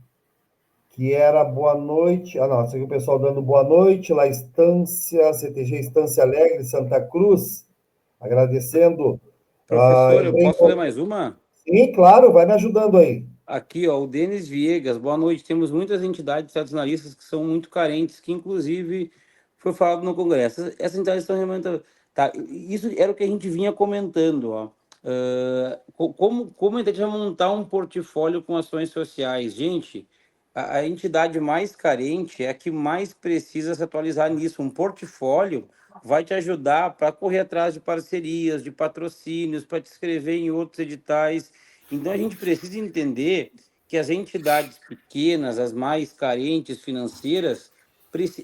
Que era boa noite. Não, esse aqui o pessoal dando boa noite. Lá, CTG Estância Alegre, Santa Cruz. Agradecendo. Professor, eu posso ler mais uma? Sim, claro, vai me ajudando aí. Aqui, ó, o Denis Viegas, boa noite. Temos muitas entidades tradicionalistas que são muito carentes, que inclusive foi falado no Congresso. Essas entidades estão realmente... Tá, isso era o que a gente vinha comentando, ó. Como a gente vai montar um portfólio com ações sociais? Gente, a entidade mais carente é a que mais precisa se atualizar nisso. Um portfólio vai te ajudar para correr atrás de parcerias, de patrocínios, para te inscrever em outros editais. Então, a gente precisa entender que as entidades pequenas, as mais carentes financeiras,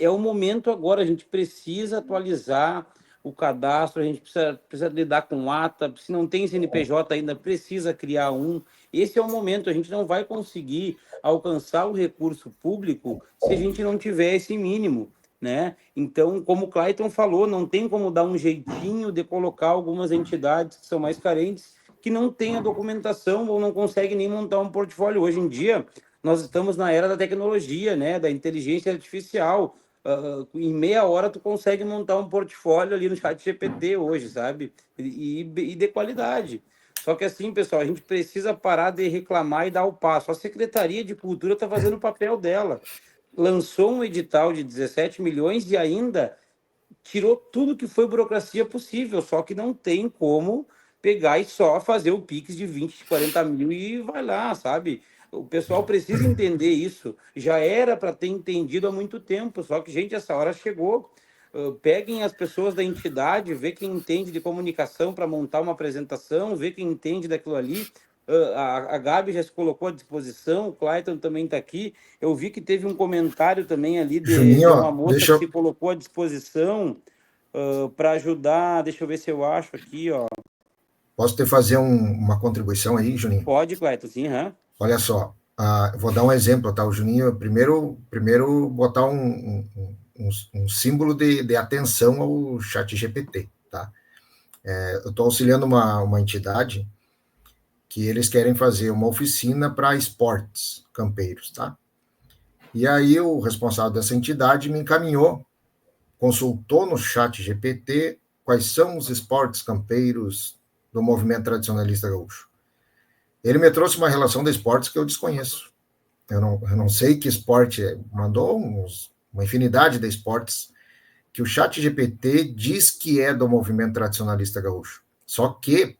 é o momento agora, a gente precisa atualizar o cadastro, a gente precisa lidar com ata, se não tem CNPJ ainda, precisa criar um. Esse é o momento, a gente não vai conseguir alcançar o recurso público se a gente não tiver esse mínimo, né? Então, como o Clayton falou, não tem como dar um jeitinho de colocar algumas entidades que são mais carentes, que não têm a documentação ou não conseguem nem montar um portfólio. Hoje em dia, nós estamos na era da tecnologia, né? Da inteligência artificial. Em meia hora tu consegue montar um portfólio ali no chat GPT hoje, sabe? E de qualidade. Só que assim, pessoal, a gente precisa parar de reclamar e dar o passo. A Secretaria de Cultura está fazendo o papel dela. Lançou um edital de 17 milhões e ainda tirou tudo que foi burocracia possível, só que não tem como pegar e só fazer o Pix de 20, 40 mil e vai lá, sabe? O pessoal precisa entender isso. Já era para ter entendido há muito tempo, só que, gente, essa hora chegou. Peguem as pessoas da entidade, vê quem entende de comunicação para montar uma apresentação, vê quem entende daquilo ali. A Gabi já se colocou à disposição, o Clayton também está aqui. Eu vi que teve um comentário também ali de Juninho, uma ó, moça que se colocou à disposição para ajudar. Deixa eu ver se eu acho aqui, ó. Posso te fazer uma contribuição aí, Juninho? Pode, Clayton, sim, Olha só, vou dar um exemplo, tá? O Juninho, primeiro botar um símbolo de atenção ao chat GPT, tá? Eu estou auxiliando uma entidade que eles querem fazer uma oficina para esportes campeiros, tá? E aí o responsável dessa entidade me encaminhou, consultou no chat GPT quais são os esportes campeiros do movimento tradicionalista gaúcho. Ele me trouxe uma relação de esportes que eu desconheço. Eu não sei que esporte é. Mandou uma infinidade de esportes que o chat GPT diz que é do movimento tradicionalista gaúcho. Só que,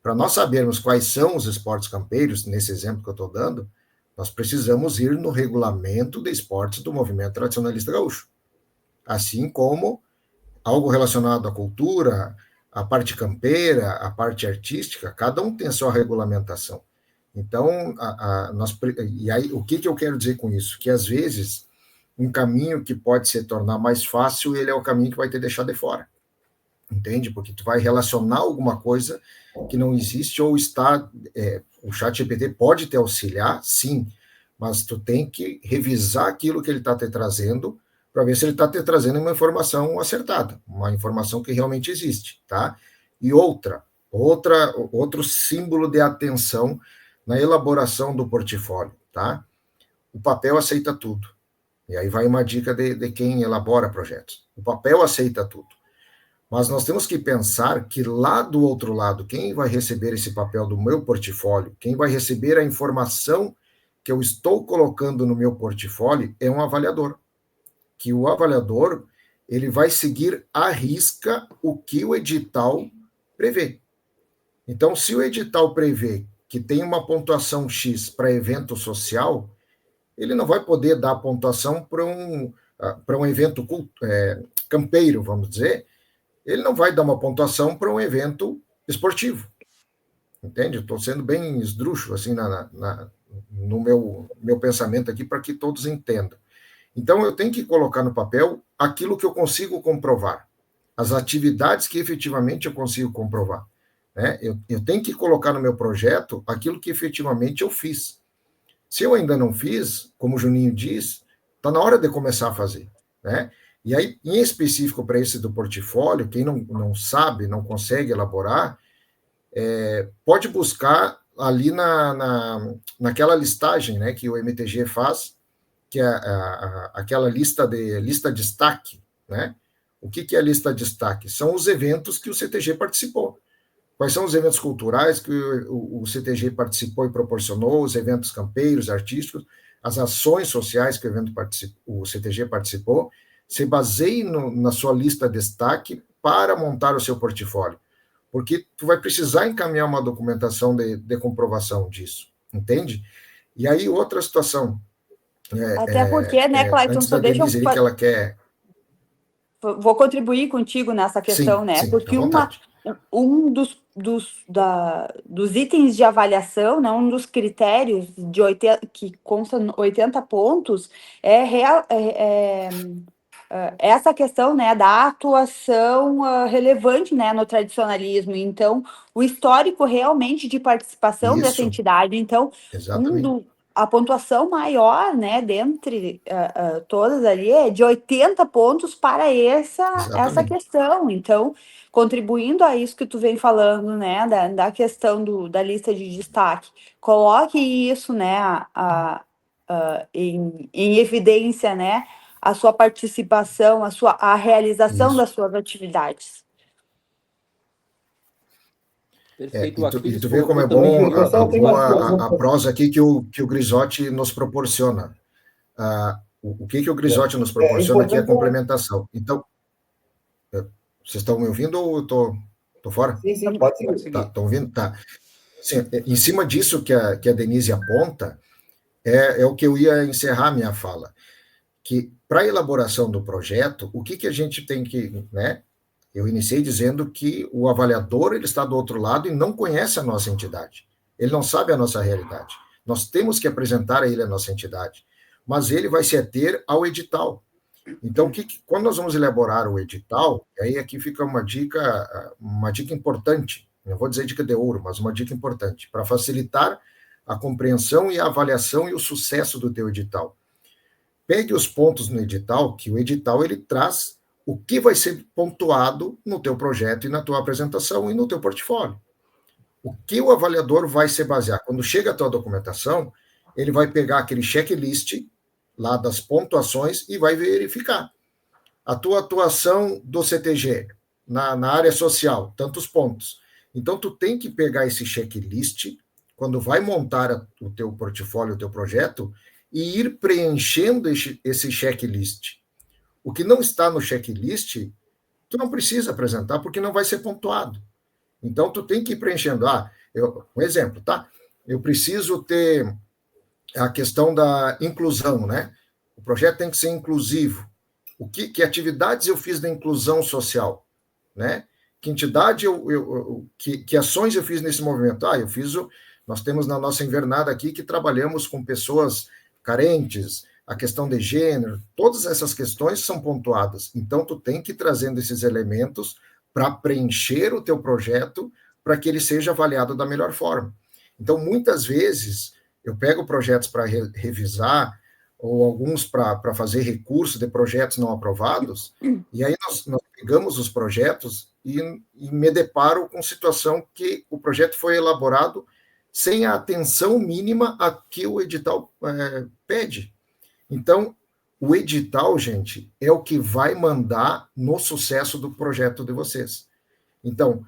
para nós sabermos quais são os esportes campeiros, nesse exemplo que eu estou dando, nós precisamos ir no regulamento de esportes do movimento tradicionalista gaúcho. Assim como algo relacionado à cultura, à parte campeira, à parte artística, cada um tem a sua regulamentação. Então, e aí, o que eu quero dizer com isso? Que, às vezes, um caminho que pode se tornar mais fácil, ele é o caminho que vai te deixar de fora. Entende? Porque tu vai relacionar alguma coisa que não existe ou está... o chat GPT pode te auxiliar, sim, mas tu tem que revisar aquilo que ele está te trazendo para ver se ele está te trazendo uma informação acertada, uma informação que realmente existe, tá? E outro símbolo de atenção na elaboração do portfólio, tá? O papel aceita tudo. E aí vai uma dica de quem elabora projetos. O papel aceita tudo. Mas nós temos que pensar que lá do outro lado, quem vai receber esse papel do meu portfólio, quem vai receber a informação que eu estou colocando no meu portfólio é um avaliador. Que o avaliador, ele vai seguir à risca o que o edital prevê. Então, se o edital prevê que tem uma pontuação X para evento social, ele não vai poder dar pontuação para um evento campeiro, vamos dizer, ele não vai dar uma pontuação para um evento esportivo. Entende? Estou sendo bem esdrúxulo assim, no meu pensamento aqui para que todos entendam. Então, eu tenho que colocar no papel aquilo que eu consigo comprovar, as atividades que efetivamente eu consigo comprovar. Né? Eu tenho que colocar no meu projeto aquilo que efetivamente eu fiz. Se eu ainda não fiz, como o Juninho diz, está na hora de começar a fazer. Né? E aí, em específico para esse do portfólio, quem não sabe, não consegue elaborar, pode buscar ali naquela listagem, né, que o MTG faz, que é aquela lista destaque, né? O que é a lista de destaque? São os eventos que o CTG participou. Quais são os eventos culturais que o CTG participou e proporcionou, os eventos campeiros, artísticos, as ações sociais que o CTG participou, se baseie na sua lista de destaque para montar o seu portfólio, porque tu vai precisar encaminhar uma documentação de comprovação disso, entende? E aí, outra situação. Até porque, né, Clayton, antes da Denise, que ela quer... Vou contribuir contigo nessa questão, sim, né? Sim, porque um dos itens de avaliação, né, um dos critérios que consta 80 pontos essa questão, né, da atuação relevante, né, no tradicionalismo. Então, o histórico realmente de participação dessa entidade. Então, a pontuação maior, né, dentre todas ali, é de 80 pontos para essa Exatamente. questão. Então, contribuindo a isso que tu vem falando, né, da questão da lista de destaque, coloque isso, né, em evidência, né, a sua participação, a realização Isso. das suas atividades. Perfeito. E O tu Aquiles vê como colocou é também bom Aqui, o que pessoal tem umas a perguntas. prosa aqui que o Grisotti nos proporciona. O que o Grisotti nos É proporciona aqui é a importante. complementação. Então, vocês estão me ouvindo ou eu tô fora? Sim, pode pode seguir. Tá, seguir. estão ouvindo? Tá. Sim, em cima disso que a Denise aponta, é o que eu ia encerrar a minha fala, que para a elaboração do projeto, o que a gente tem que, né? Eu iniciei dizendo que o avaliador ele está do outro lado e não conhece a nossa entidade. Ele não sabe a nossa realidade. Nós temos que apresentar a ele a nossa entidade, mas ele vai se ater ao edital. Então, quando nós vamos elaborar o edital, aí aqui fica uma dica importante, não vou dizer dica de ouro, mas uma dica importante, para facilitar a compreensão e a avaliação e o sucesso do teu edital. Pegue os pontos no edital, que o edital ele traz o que vai ser pontuado no teu projeto e na tua apresentação e no teu portfólio. O que o avaliador vai se basear? Quando chega a tua documentação, ele vai pegar aquele checklist lá das pontuações e vai verificar. A tua atuação do CTG na área social, tantos pontos. Então, tu tem que pegar esse checklist, quando vai montar o teu portfólio, o teu projeto, e ir preenchendo esse checklist. O que não está no checklist, tu não precisa apresentar, porque não vai ser pontuado. Então, tu tem que ir preenchendo. Um exemplo, tá? Eu preciso ter a questão da inclusão, né? O projeto tem que ser inclusivo. Que atividades eu fiz da inclusão social, né? Que entidade que ações eu fiz nesse movimento? Nós temos na nossa invernada aqui que trabalhamos com pessoas carentes, a questão de gênero, todas essas questões são pontuadas. Então, tu tem que ir trazendo esses elementos para preencher o teu projeto, para que ele seja avaliado da melhor forma. Então, muitas vezes, eu pego projetos para revisar, ou alguns para fazer recurso de projetos não aprovados, e aí nós pegamos os projetos e me deparo com situação que o projeto foi elaborado sem a atenção mínima a que o edital pede. Então, o edital, gente, é o que vai mandar no sucesso do projeto de vocês. Então,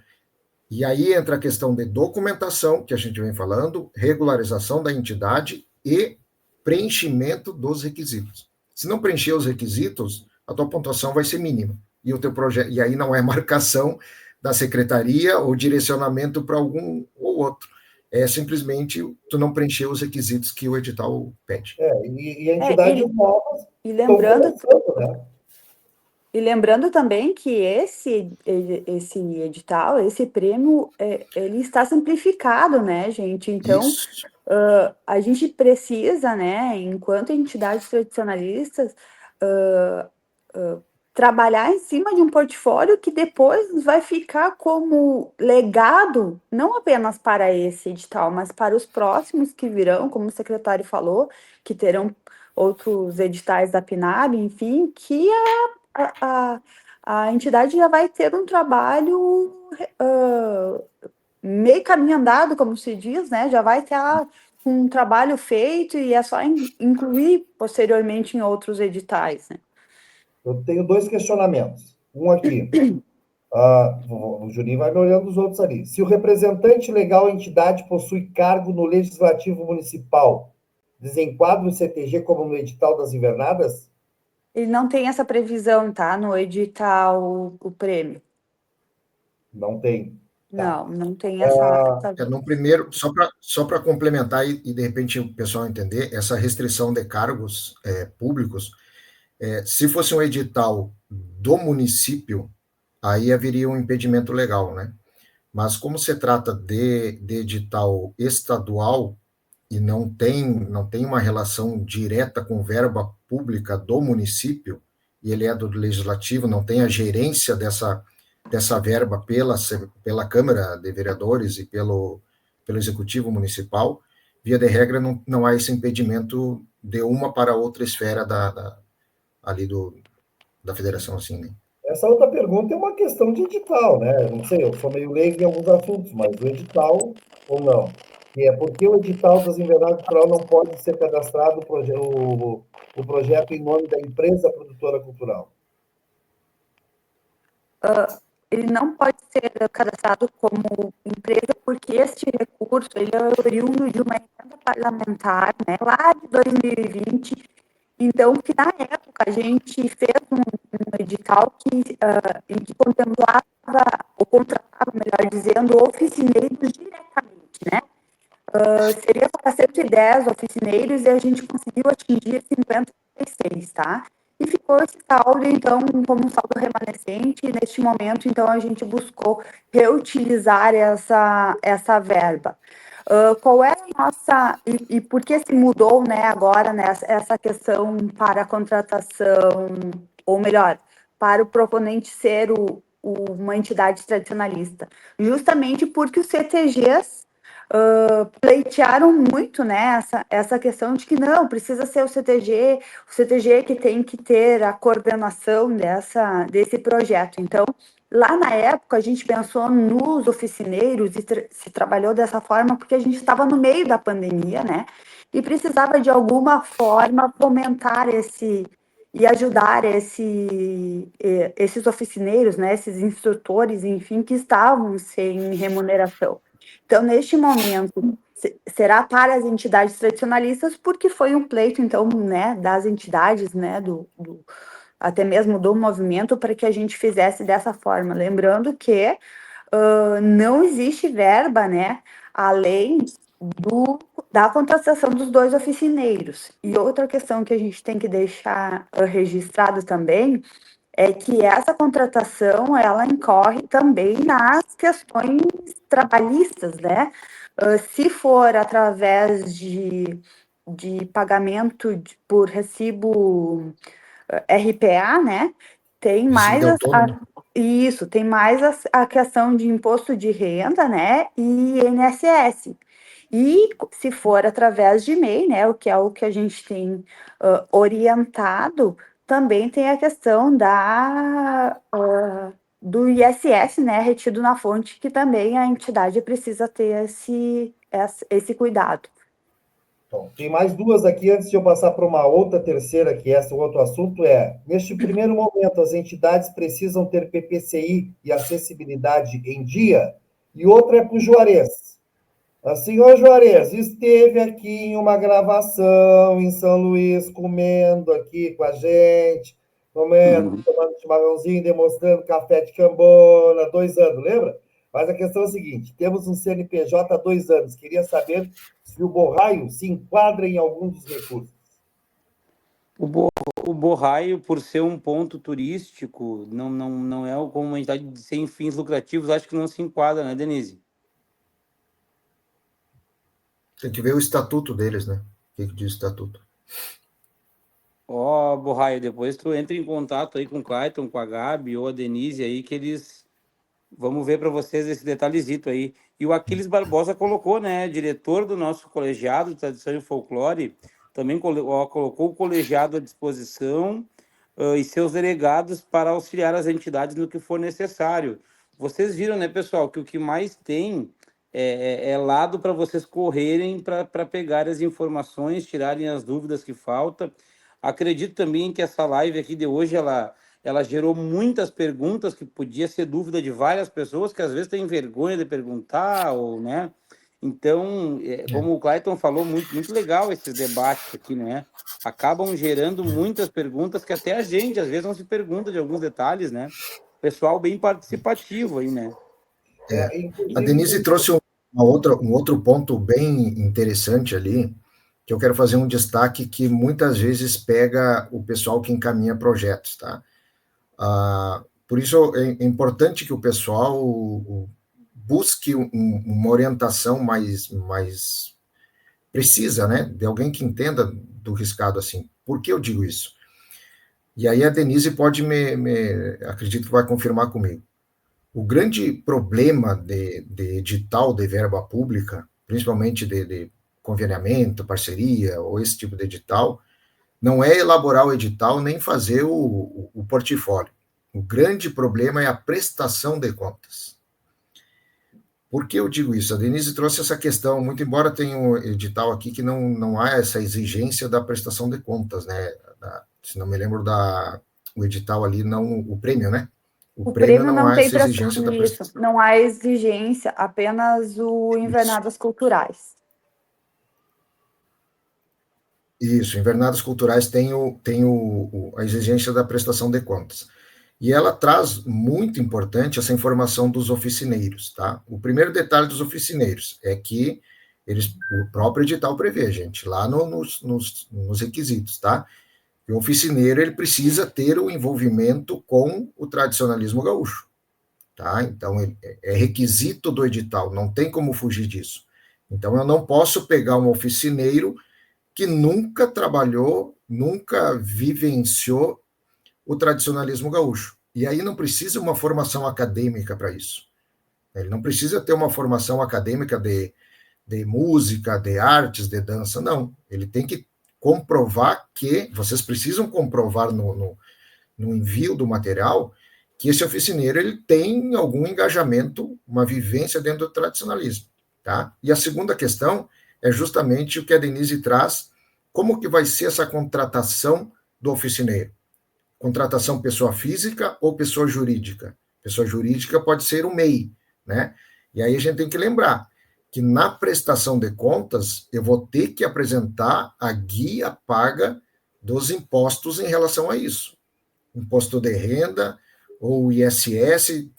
e aí entra a questão de documentação, que a gente vem falando, regularização da entidade e preenchimento dos requisitos. Se não preencher os requisitos, a tua pontuação vai ser mínima. E o teu projeto, e aí não é marcação da secretaria ou direcionamento para algum ou outro. É simplesmente tu não preencher os requisitos que o edital pede. E a entidade novas estão começando, né? E lembrando também que esse edital, esse prêmio, ele está simplificado, né, gente? Então, a gente precisa, né, enquanto entidades tradicionalistas, trabalhar em cima de um portfólio que depois vai ficar como legado, não apenas para esse edital, mas para os próximos que virão, como o secretário falou, que terão outros editais da PNAB, enfim, que a entidade já vai ter um trabalho meio caminho andado, como se diz, né? Já vai ter um trabalho feito e é só incluir posteriormente em outros editais, né? Eu tenho 2 questionamentos. Um aqui. O Juninho vai me olhando os outros ali. Se o representante legal entidade possui cargo no Legislativo Municipal, desenquadra o CTG como no edital das invernadas? Ele não tem essa previsão, tá? No edital, o prêmio. Não tem. Tá. Não tem essa... No primeiro, só para complementar e de repente o pessoal entender, essa restrição de cargos públicos, se fosse um edital do município, aí haveria um impedimento legal, né? Mas como se trata de edital estadual e não tem uma relação direta com verba pública do município, e ele é do legislativo, não tem a gerência dessa verba pela Câmara de Vereadores e pelo Executivo Municipal, via de regra, não há esse impedimento de uma para outra esfera ali da federação, assim, né? Essa outra pergunta é uma questão de edital, né? Não sei, eu sou meio leigo em alguns assuntos, mas o edital ou não? E é porque o edital das invernais cultural não pode ser cadastrado o projeto em nome da empresa produtora cultural. Ele não pode ser cadastrado como empresa, porque este recurso ele é oriundo de uma emenda parlamentar, né, lá de 2020. Então, que na época a gente fez um edital em que contemplava, ou contratava, melhor dizendo, oficineiros diretamente, né? Seria para 110 oficineiros e a gente conseguiu atingir 56, tá? E ficou esse saldo, então, como um saldo remanescente, e neste momento, então, a gente buscou reutilizar essa verba. Qual é a nossa... E por que se mudou, né, agora, né, essa questão para a contratação, ou melhor, para o proponente ser uma entidade tradicionalista? Justamente porque os CTGs pleitearam muito, né, essa questão de que não, precisa ser o CTG que tem que ter a coordenação desse projeto. Então, lá na época, a gente pensou nos oficineiros e se trabalhou dessa forma porque a gente estava no meio da pandemia, né, e precisava de alguma forma fomentar e ajudar esses oficineiros, né, esses instrutores, enfim, que estavam sem remuneração. Então, neste momento, será para as entidades tradicionalistas, porque foi um pleito, então, né, das entidades, né, até mesmo do movimento, para que a gente fizesse dessa forma. Lembrando que não existe verba, né, além da contratação dos 2 oficineiros. E outra questão que a gente tem que deixar registrado também é que essa contratação, ela incorre também nas questões trabalhistas, né? Se for através de pagamento por recibo RPA, né? Tem mais isso, tem mais a questão de imposto de renda, né? E INSS. E se for através de MEI, né? O que é o que a gente tem orientado, também tem a questão do ISS, né, retido na fonte, que também a entidade precisa ter esse cuidado. Bom, tem mais 2 aqui, antes de eu passar para uma outra terceira, que esse outro assunto neste primeiro momento, as entidades precisam ter PPCI e acessibilidade em dia, e outra é para o Juarez. A senhora Juarez esteve aqui em uma gravação em São Luís, comendo aqui com a gente, tomando chimarrãozinho, demonstrando café de cambona, 2 anos, lembra? Mas a questão é a seguinte, temos um CNPJ há 2 anos, queria saber se o Borraio se enquadra em algum dos recursos. O Borraio, por ser um ponto turístico, não é como uma entidade sem fins lucrativos, acho que não se enquadra, né, Denise? Tem que ver o estatuto deles, né? O que diz o estatuto? Borraio, depois tu entra em contato aí com o Clayton, com a Gabi ou a Denise aí, que eles... Vamos ver para vocês esse detalhezito aí. E o Aquiles Barbosa colocou, né? Diretor do nosso colegiado de Tradição e Folclore, também colocou o colegiado à disposição e seus delegados para auxiliar as entidades no que for necessário. Vocês viram, né, pessoal, que o que mais tem é lado para vocês correrem para pegar as informações, tirarem as dúvidas que faltam. Acredito também que essa live aqui de hoje, ela gerou muitas perguntas que podia ser dúvida de várias pessoas que às vezes têm vergonha de perguntar, ou, né? Então, como o Clayton falou, muito legal esses debates aqui, né? Acabam gerando muitas perguntas que até a gente às vezes não se pergunta de alguns detalhes, né? Pessoal bem participativo aí, né? A Denise trouxe um outro ponto bem interessante ali, que eu quero fazer um destaque que muitas vezes pega o pessoal que encaminha projetos, tá? Por isso é importante que o pessoal busque uma orientação mais precisa, né? De alguém que entenda do riscado assim. Por que eu digo isso? E aí a Denise pode acredito que vai confirmar comigo. O grande problema de edital de verba pública, principalmente conveniamento, parceria, ou esse tipo de edital, não é elaborar o edital nem fazer o portfólio. O grande problema é a prestação de contas. Por que eu digo isso? A Denise trouxe essa questão, muito embora tenha um edital aqui que não há essa exigência da prestação de contas, né? Se não me lembro o edital ali, não, o prêmio, né? O prêmio não não há tem essa exigência da isso, prestação. não há exigência, apenas o Invernadas Culturais. Isso, Invernadas Culturais tem a exigência da prestação de contas. E ela traz, muito importante, essa informação dos oficineiros, tá? O primeiro detalhe dos oficineiros é que o próprio edital prevê, gente, lá nos requisitos, tá? O oficineiro, ele precisa ter o envolvimento com o tradicionalismo gaúcho, tá? Então, é requisito do edital, não tem como fugir disso. Então, eu não posso pegar um oficineiro que nunca trabalhou, nunca vivenciou o tradicionalismo gaúcho. E aí não precisa uma formação acadêmica para isso. Ele não precisa ter uma formação acadêmica de música, de artes, de dança, não. Ele tem que comprovar vocês precisam comprovar no envio do material que esse oficineiro ele tem algum engajamento, uma vivência dentro do tradicionalismo, tá? E a segunda questão é justamente o que a Denise traz, como que vai ser essa contratação do oficineiro? Contratação pessoa física ou pessoa jurídica? Pessoa jurídica pode ser o MEI, né? E aí a gente tem que lembrar que na prestação de contas eu vou ter que apresentar a guia paga dos impostos em relação a isso. Imposto de renda ou ISS,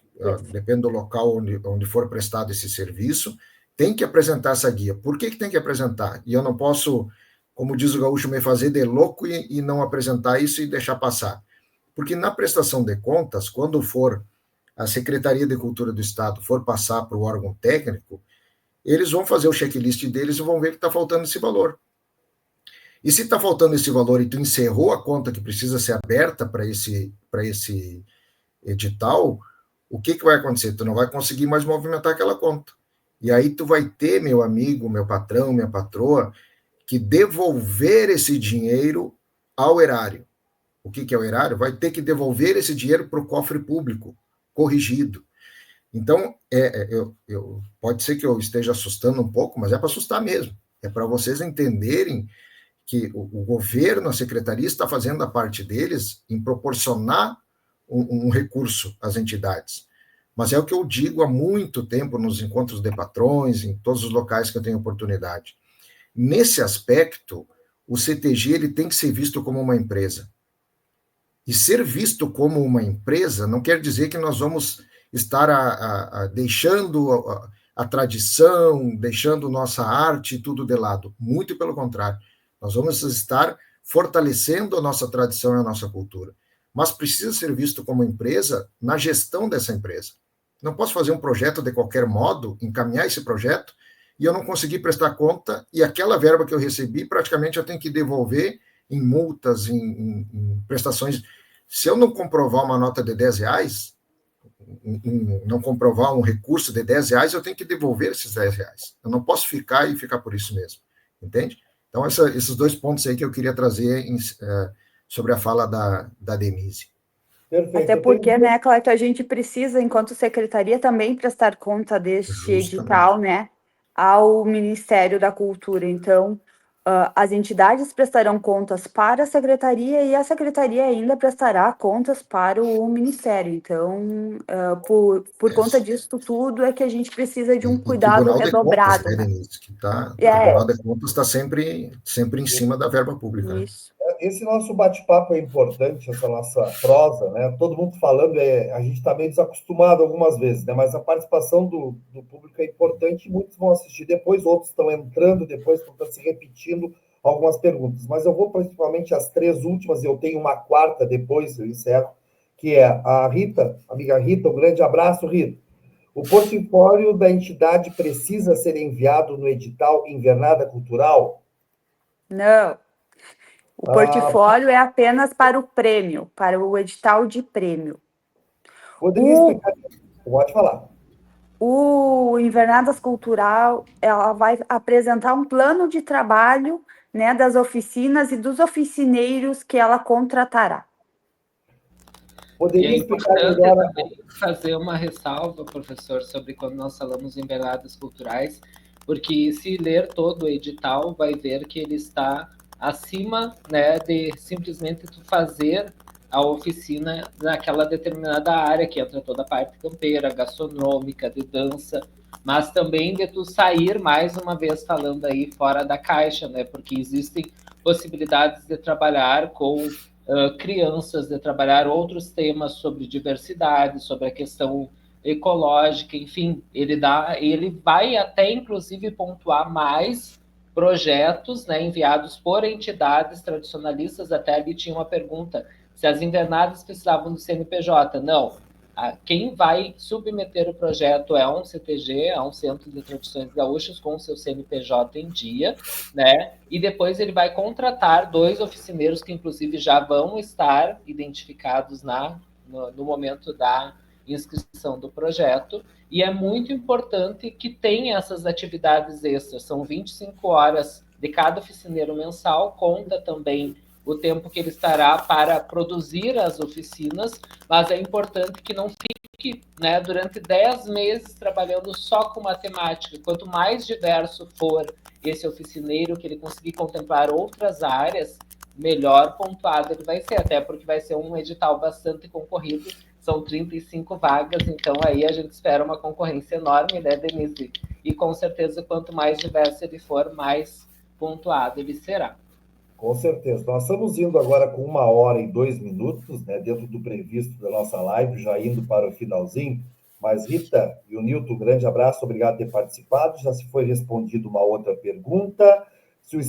depende do local onde for prestado esse serviço, tem que apresentar essa guia. Por que tem que apresentar? E eu não posso, como diz o gaúcho, me fazer de louco e não apresentar isso e deixar passar. Porque na prestação de contas, quando for a Secretaria de Cultura do Estado for passar para o órgão técnico, eles vão fazer o checklist deles e vão ver que está faltando esse valor. E se está faltando esse valor e tu encerrou a conta que precisa ser aberta para esse edital, o que vai acontecer? Tu não vai conseguir mais movimentar aquela conta. E aí tu vai ter, meu amigo, meu patrão, minha patroa, que devolver esse dinheiro ao erário. O que é o erário? Vai ter que devolver esse dinheiro para o cofre público, corrigido. Então, pode ser que eu esteja assustando um pouco, mas é para assustar mesmo. É para vocês entenderem que o governo, a secretaria, está fazendo a parte deles em proporcionar um recurso às entidades. Mas é o que eu digo há muito tempo nos encontros de patrões, em todos os locais que eu tenho oportunidade. Nesse aspecto, o CTG ele tem que ser visto como uma empresa. E ser visto como uma empresa não quer dizer que nós vamos estar deixando a tradição, deixando nossa arte, tudo de lado. Muito pelo contrário. Nós vamos estar fortalecendo a nossa tradição e a nossa cultura. Mas precisa ser visto como empresa na gestão dessa empresa. Não posso fazer um projeto de qualquer modo, encaminhar esse projeto, e eu não conseguir prestar conta, e aquela verba que eu recebi, praticamente eu tenho que devolver em multas, em prestações. Se eu não comprovar uma nota de R$10, não comprovar um recurso de R$10, eu tenho que devolver esses R$10. Eu não posso ficar por isso mesmo, entende? Então, esses dois pontos aí que eu queria trazer sobre a fala da Denise. Perfeito. Até porque, né, Cleiton, a gente precisa, enquanto secretaria, também prestar conta deste edital, né, ao Ministério da Cultura. Então, as entidades prestarão contas para a secretaria e a secretaria ainda prestará contas para o Ministério. Então, por conta disso tudo, é que a gente precisa de um cuidado redobrado. Tribunal de Contas, né, Denise? O Tribunal de Contas está sempre em cima da verba pública. Isso. Esse nosso bate-papo é importante, essa nossa prosa, né? Todo mundo falando, a gente está meio desacostumado algumas vezes, né? Mas a participação do público é importante e muitos vão assistir depois, outros estão entrando depois, estão se repetindo algumas perguntas. Mas eu vou principalmente às três últimas, e eu tenho uma quarta depois, eu encerro, que é a Rita, amiga Rita, um grande abraço, Rita. O portfólio da entidade precisa ser enviado no edital Invernada Cultural? Não. O portfólio é apenas para o prêmio, para o edital de prêmio. Poderia explicar? Pode falar. o Invernadas Cultural, ela vai apresentar um plano de trabalho, né, das oficinas e dos oficineiros que ela contratará. E Poderia é explicar importante melhor? também fazer uma ressalva, professor, sobre quando nós falamos em veladas culturais, porque se ler todo o edital, vai ver que ele está acima, né, de simplesmente tu fazer a oficina naquela determinada área, que entra toda a parte campeira, gastronômica, de dança, mas também de tu sair, mais uma vez falando aí, fora da caixa, né, porque existem possibilidades de trabalhar com crianças, de trabalhar outros temas sobre diversidade, sobre a questão ecológica, enfim, ele vai até inclusive pontuar mais projetos, né, enviados por entidades tradicionalistas. Até ali tinha uma pergunta se as invernadas precisavam do CNPJ. Não. Quem vai submeter o projeto é um CTG, é um Centro de Tradições Gaúchas, com o seu CNPJ em dia, né? E depois ele vai contratar 2 oficineiros que, inclusive, já vão estar identificados no momento da inscrição do projeto. E é muito importante que tenha essas atividades extras. São 25 horas de cada oficineiro mensal, conta também o tempo que ele estará para produzir as oficinas, mas é importante que não fique, né, durante 10 meses trabalhando só com matemática. Quanto mais diverso for esse oficineiro, que ele conseguir contemplar outras áreas, melhor pontuado ele vai ser, até porque vai ser um edital bastante concorrido, são 35 vagas, então aí a gente espera uma concorrência enorme, né, Denise? E com certeza, quanto mais diverso ele for, mais pontuado ele será. Com certeza. Nós estamos indo agora com 1 hora e 2 minutos, né, dentro do previsto da nossa live, já indo para o finalzinho. Mas, Rita e o Nilton, um grande abraço, obrigado por ter participado. Já se foi respondido uma outra pergunta. Se o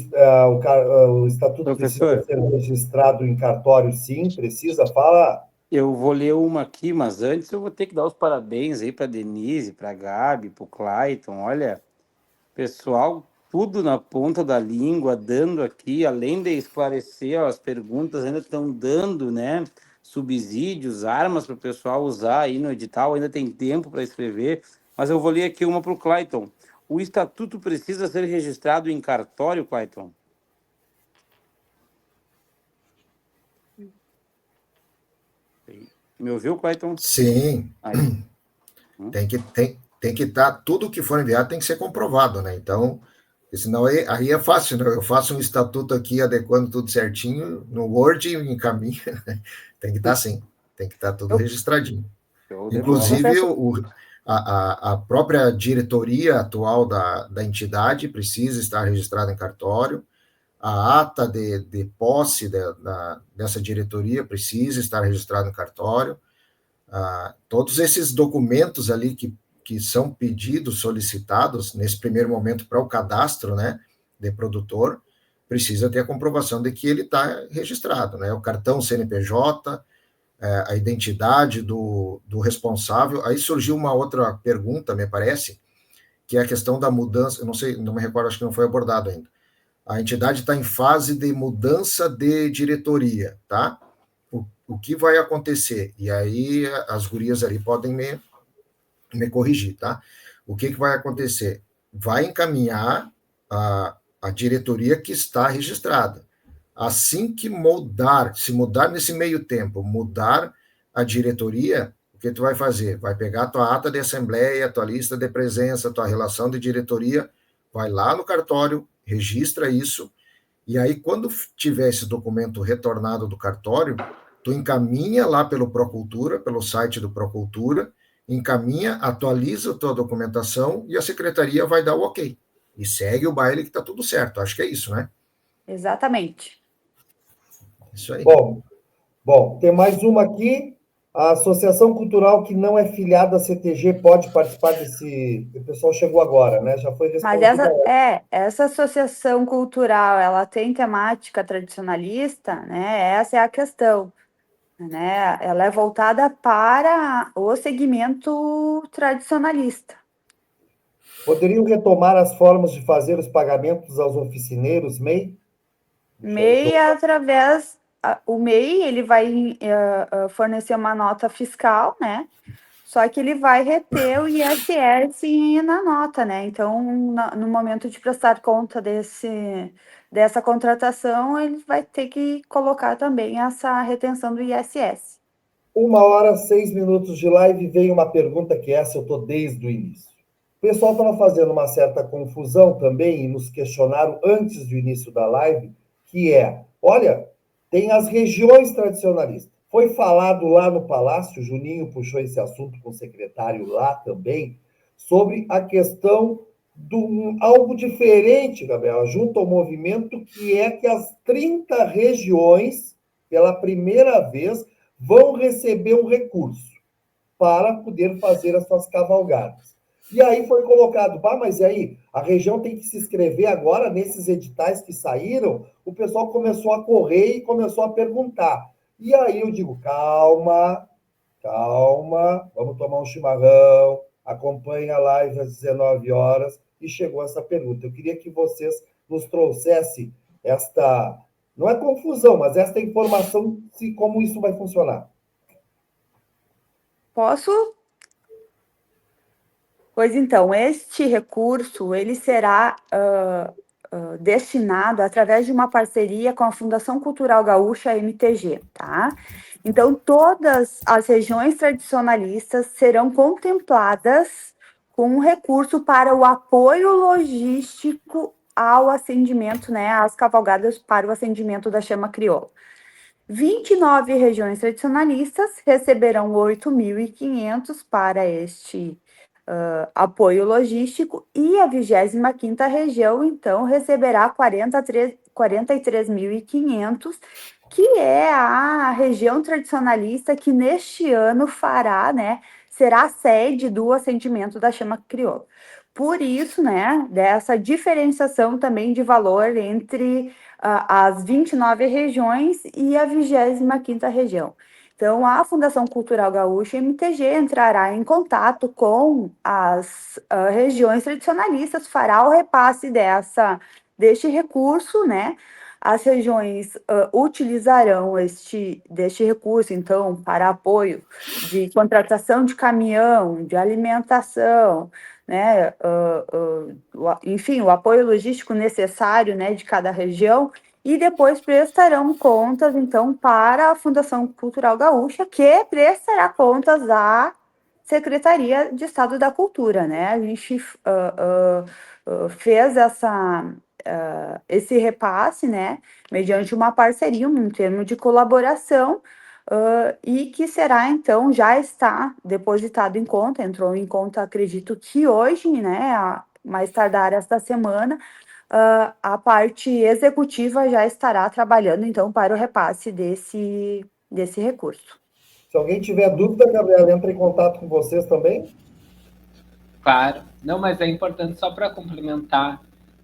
estatuto precisa Professor, ser registrado em cartório, sim, precisa. Fala. eu vou ler uma aqui, mas antes eu vou ter que dar os parabéns aí para Denise, para Gabi, para o Clayton. Olha, pessoal, tudo na ponta da língua, dando aqui, além de esclarecer ó, as perguntas, ainda estão dando, né, subsídios, armas para o pessoal usar aí no edital, ainda tem tempo para escrever, mas eu vou ler aqui uma para o Clayton. O estatuto precisa ser registrado em cartório, Clayton? Me ouviu, Clayton? Sim. Aí. Tem que estar, tudo que for enviado tem que ser comprovado, né? Então, senão aí é fácil, né? Eu faço um estatuto aqui adequando tudo certinho no Word e encaminho. Tem que estar assim, tem que estar tudo registradinho. Show de bola. Inclusive, a própria diretoria atual da entidade precisa estar registrada em cartório, a ata de posse dessa diretoria precisa estar registrada em cartório, todos esses documentos ali que são pedidos, solicitados, nesse primeiro momento para o cadastro, né, de produtor, precisa ter a comprovação de que ele está registrado, né, o cartão CNPJ, a identidade do responsável. Aí surgiu uma outra pergunta, me parece, que é a questão da mudança, eu não sei, não me recordo, acho que não foi abordado ainda. A entidade está em fase de mudança de diretoria, tá? O que vai acontecer? E aí as gurias ali podem me corrigir, tá? O que vai acontecer? Vai encaminhar a diretoria que está registrada. Assim que se mudar nesse meio tempo, mudar a diretoria, o que tu vai fazer? Vai pegar a tua ata de assembleia, a tua lista de presença, a tua relação de diretoria, vai lá no cartório, registra isso, e aí quando tiver esse documento retornado do cartório, tu encaminha lá pelo Procultura, pelo site do Procultura, encaminha, atualiza a tua documentação e a secretaria vai dar o ok. E segue o baile que está tudo certo. Acho que é isso, né? Exatamente. Isso aí. Bom, tem mais uma aqui. A Associação Cultural que não é filiada à CTG pode participar desse... O pessoal chegou agora, né? Já foi Mas respondido. essa associação cultural, ela tem temática tradicionalista, né? Essa é a questão, né? Ela é voltada para o segmento tradicionalista. Poderiam retomar as formas de fazer os pagamentos aos oficineiros, MEI? MEI é o MEI, ele vai fornecer uma nota fiscal, né? só que ele vai reter o ISS na nota, né? Então, no momento de prestar conta dessa contratação, ele vai ter que colocar também essa retenção do ISS. 1h06 de live, veio uma pergunta que essa eu estou desde o início. O pessoal estava fazendo uma certa confusão também e nos questionaram antes do início da live, que olha, tem as regiões tradicionalistas. Foi falado lá no Palácio, o Juninho puxou esse assunto com o secretário lá também, sobre a questão de algo diferente, Gabriela, junto ao movimento, que é que as 30 regiões, pela primeira vez, vão receber um recurso para poder fazer as suas cavalgadas. E aí foi colocado, mas e aí? A região tem que se inscrever agora nesses editais que saíram? O pessoal começou a correr e começou a perguntar. E aí eu digo, calma, vamos tomar um chimarrão, acompanhe a live às 19 horas, e chegou essa pergunta. Eu queria que vocês nos trouxessem esta, não é confusão, mas esta informação de como isso vai funcionar. Posso? Pois então, este recurso, ele será destinado através de uma parceria com a Fundação Cultural Gaúcha, MTG, tá? Então, todas as regiões tradicionalistas serão contempladas com um recurso para o apoio logístico ao acendimento, né, às cavalgadas para o acendimento da chama crioula. 29 regiões tradicionalistas receberão 8.500 para este apoio logístico, e a 25ª região, então, receberá 43.500, que é a região tradicionalista que neste ano fará, né, será a sede do acendimento da chama crioula. Por isso, né, dessa diferenciação também de valor entre as 29 regiões e a 25ª região. Então, a Fundação Cultural Gaúcha, MTG, entrará em contato com as regiões tradicionalistas, fará o repasse deste recurso, né? As regiões utilizarão deste recurso, então, para apoio de contratação de caminhão, de alimentação, né? Enfim, o apoio logístico necessário, né, de cada região, e depois prestarão contas, então, para a Fundação Cultural Gaúcha, que prestará contas à Secretaria de Estado da Cultura, né? A gente fez esse repasse, né, mediante uma parceria, um termo de colaboração, e que será, então, já está depositado em conta, entrou em conta, acredito que hoje, né, mais tardar esta semana, a parte executiva já estará trabalhando, então, para o repasse desse recurso. Se alguém tiver dúvida, Gabriela, entra em contato com vocês também? Claro. Não, mas é importante, só para complementar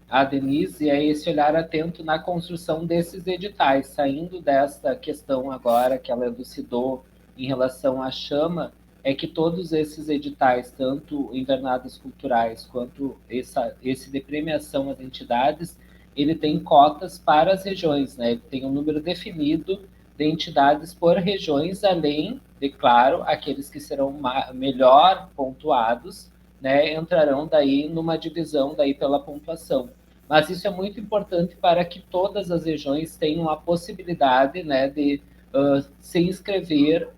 a Denise, é esse olhar atento na construção desses editais, saindo desta questão agora que ela elucidou em relação à chama, é que todos esses editais, tanto invernadas culturais quanto esse de premiação às entidades, ele tem cotas para as regiões, né? Ele tem um número definido de entidades por regiões, além de, claro, aqueles que serão melhor pontuados, né, entrarão daí numa divisão daí pela pontuação. Mas isso é muito importante para que todas as regiões tenham a possibilidade, né, de se inscrever,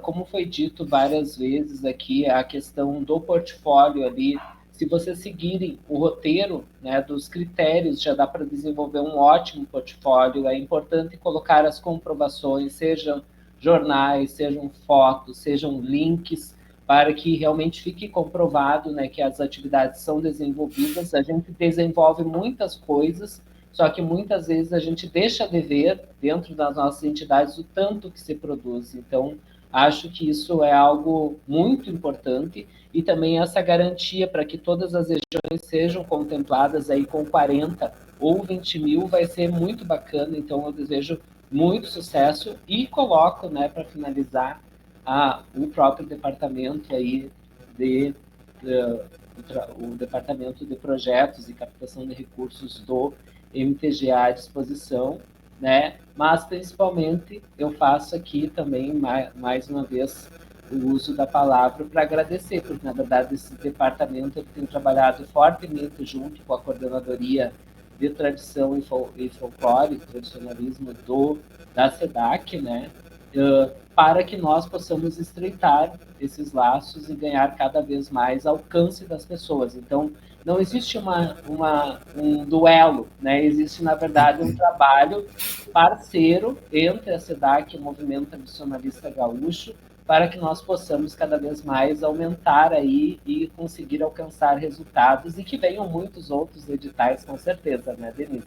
como foi dito várias vezes aqui, a questão do portfólio ali. Se vocês seguirem o roteiro, né, dos critérios, já dá para desenvolver um ótimo portfólio. É importante colocar as comprovações, sejam jornais, sejam fotos, sejam links, para que realmente fique comprovado, né, que as atividades são desenvolvidas. A gente desenvolve muitas coisas, só que muitas vezes a gente deixa de ver dentro das nossas entidades o tanto que se produz. Então, acho que isso é algo muito importante, e também essa garantia para que todas as regiões sejam contempladas aí com 40 ou 20 mil vai ser muito bacana. Então, eu desejo muito sucesso e coloco, né, para finalizar, o próprio departamento aí o departamento de projetos e captação de recursos do MTG à disposição, né? Mas principalmente eu faço aqui também mais uma vez o uso da palavra para agradecer, porque, na verdade, esse departamento tem trabalhado fortemente junto com a Coordenadoria de Tradição e Folclore, Tradicionalismo da SEDAC, né? Para que nós possamos estreitar esses laços e ganhar cada vez mais alcance das pessoas. Então, não existe um duelo, né? Existe, na verdade, um trabalho parceiro entre a SEDAC e o Movimento Tradicionalista Gaúcho, para que nós possamos cada vez mais aumentar aí e conseguir alcançar resultados e que venham muitos outros editais, com certeza, né, Denise?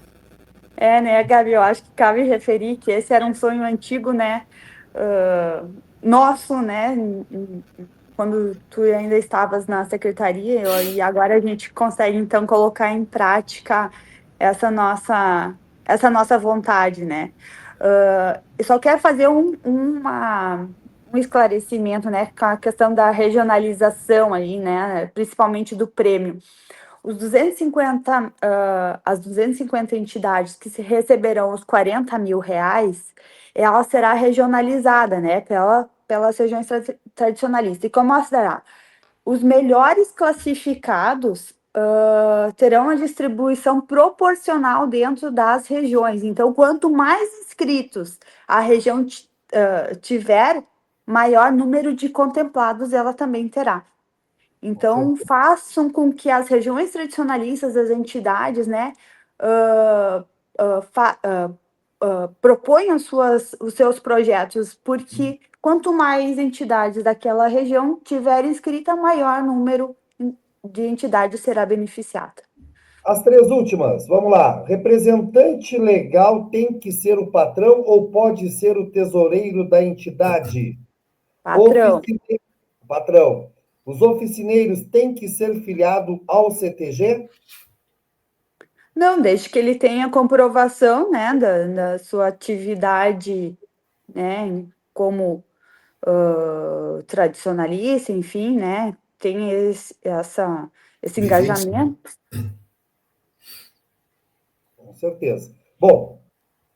Né, Gabi, eu acho que cabe referir que esse era um sonho antigo, né, nosso, né, quando tu ainda estavas na secretaria, e agora a gente consegue, então, colocar em prática essa nossa vontade, né. Eu só quero fazer um esclarecimento, né, com a questão da regionalização aí, né, principalmente do prêmio. As 250 entidades que se receberão os 40 mil reais, ela será regionalizada, né, pelas regiões tradicionalistas. E como será? Os melhores classificados terão a distribuição proporcional dentro das regiões. Então, quanto mais inscritos a região tiver, maior número de contemplados ela também terá. Então, façam com que as regiões tradicionalistas, as entidades, né, proponham os seus projetos, porque quanto mais entidades daquela região tiver inscrita, maior número de entidades será beneficiada. As três últimas, vamos lá. Representante legal tem que ser o patrão ou pode ser o tesoureiro da entidade? Patrão. Patrão. Os oficineiros têm que ser filiados ao CTG? Não, desde que ele tenha comprovação, né, da sua atividade, né, como tradicionalista, enfim, né, tem esse engajamento. Com certeza. Bom,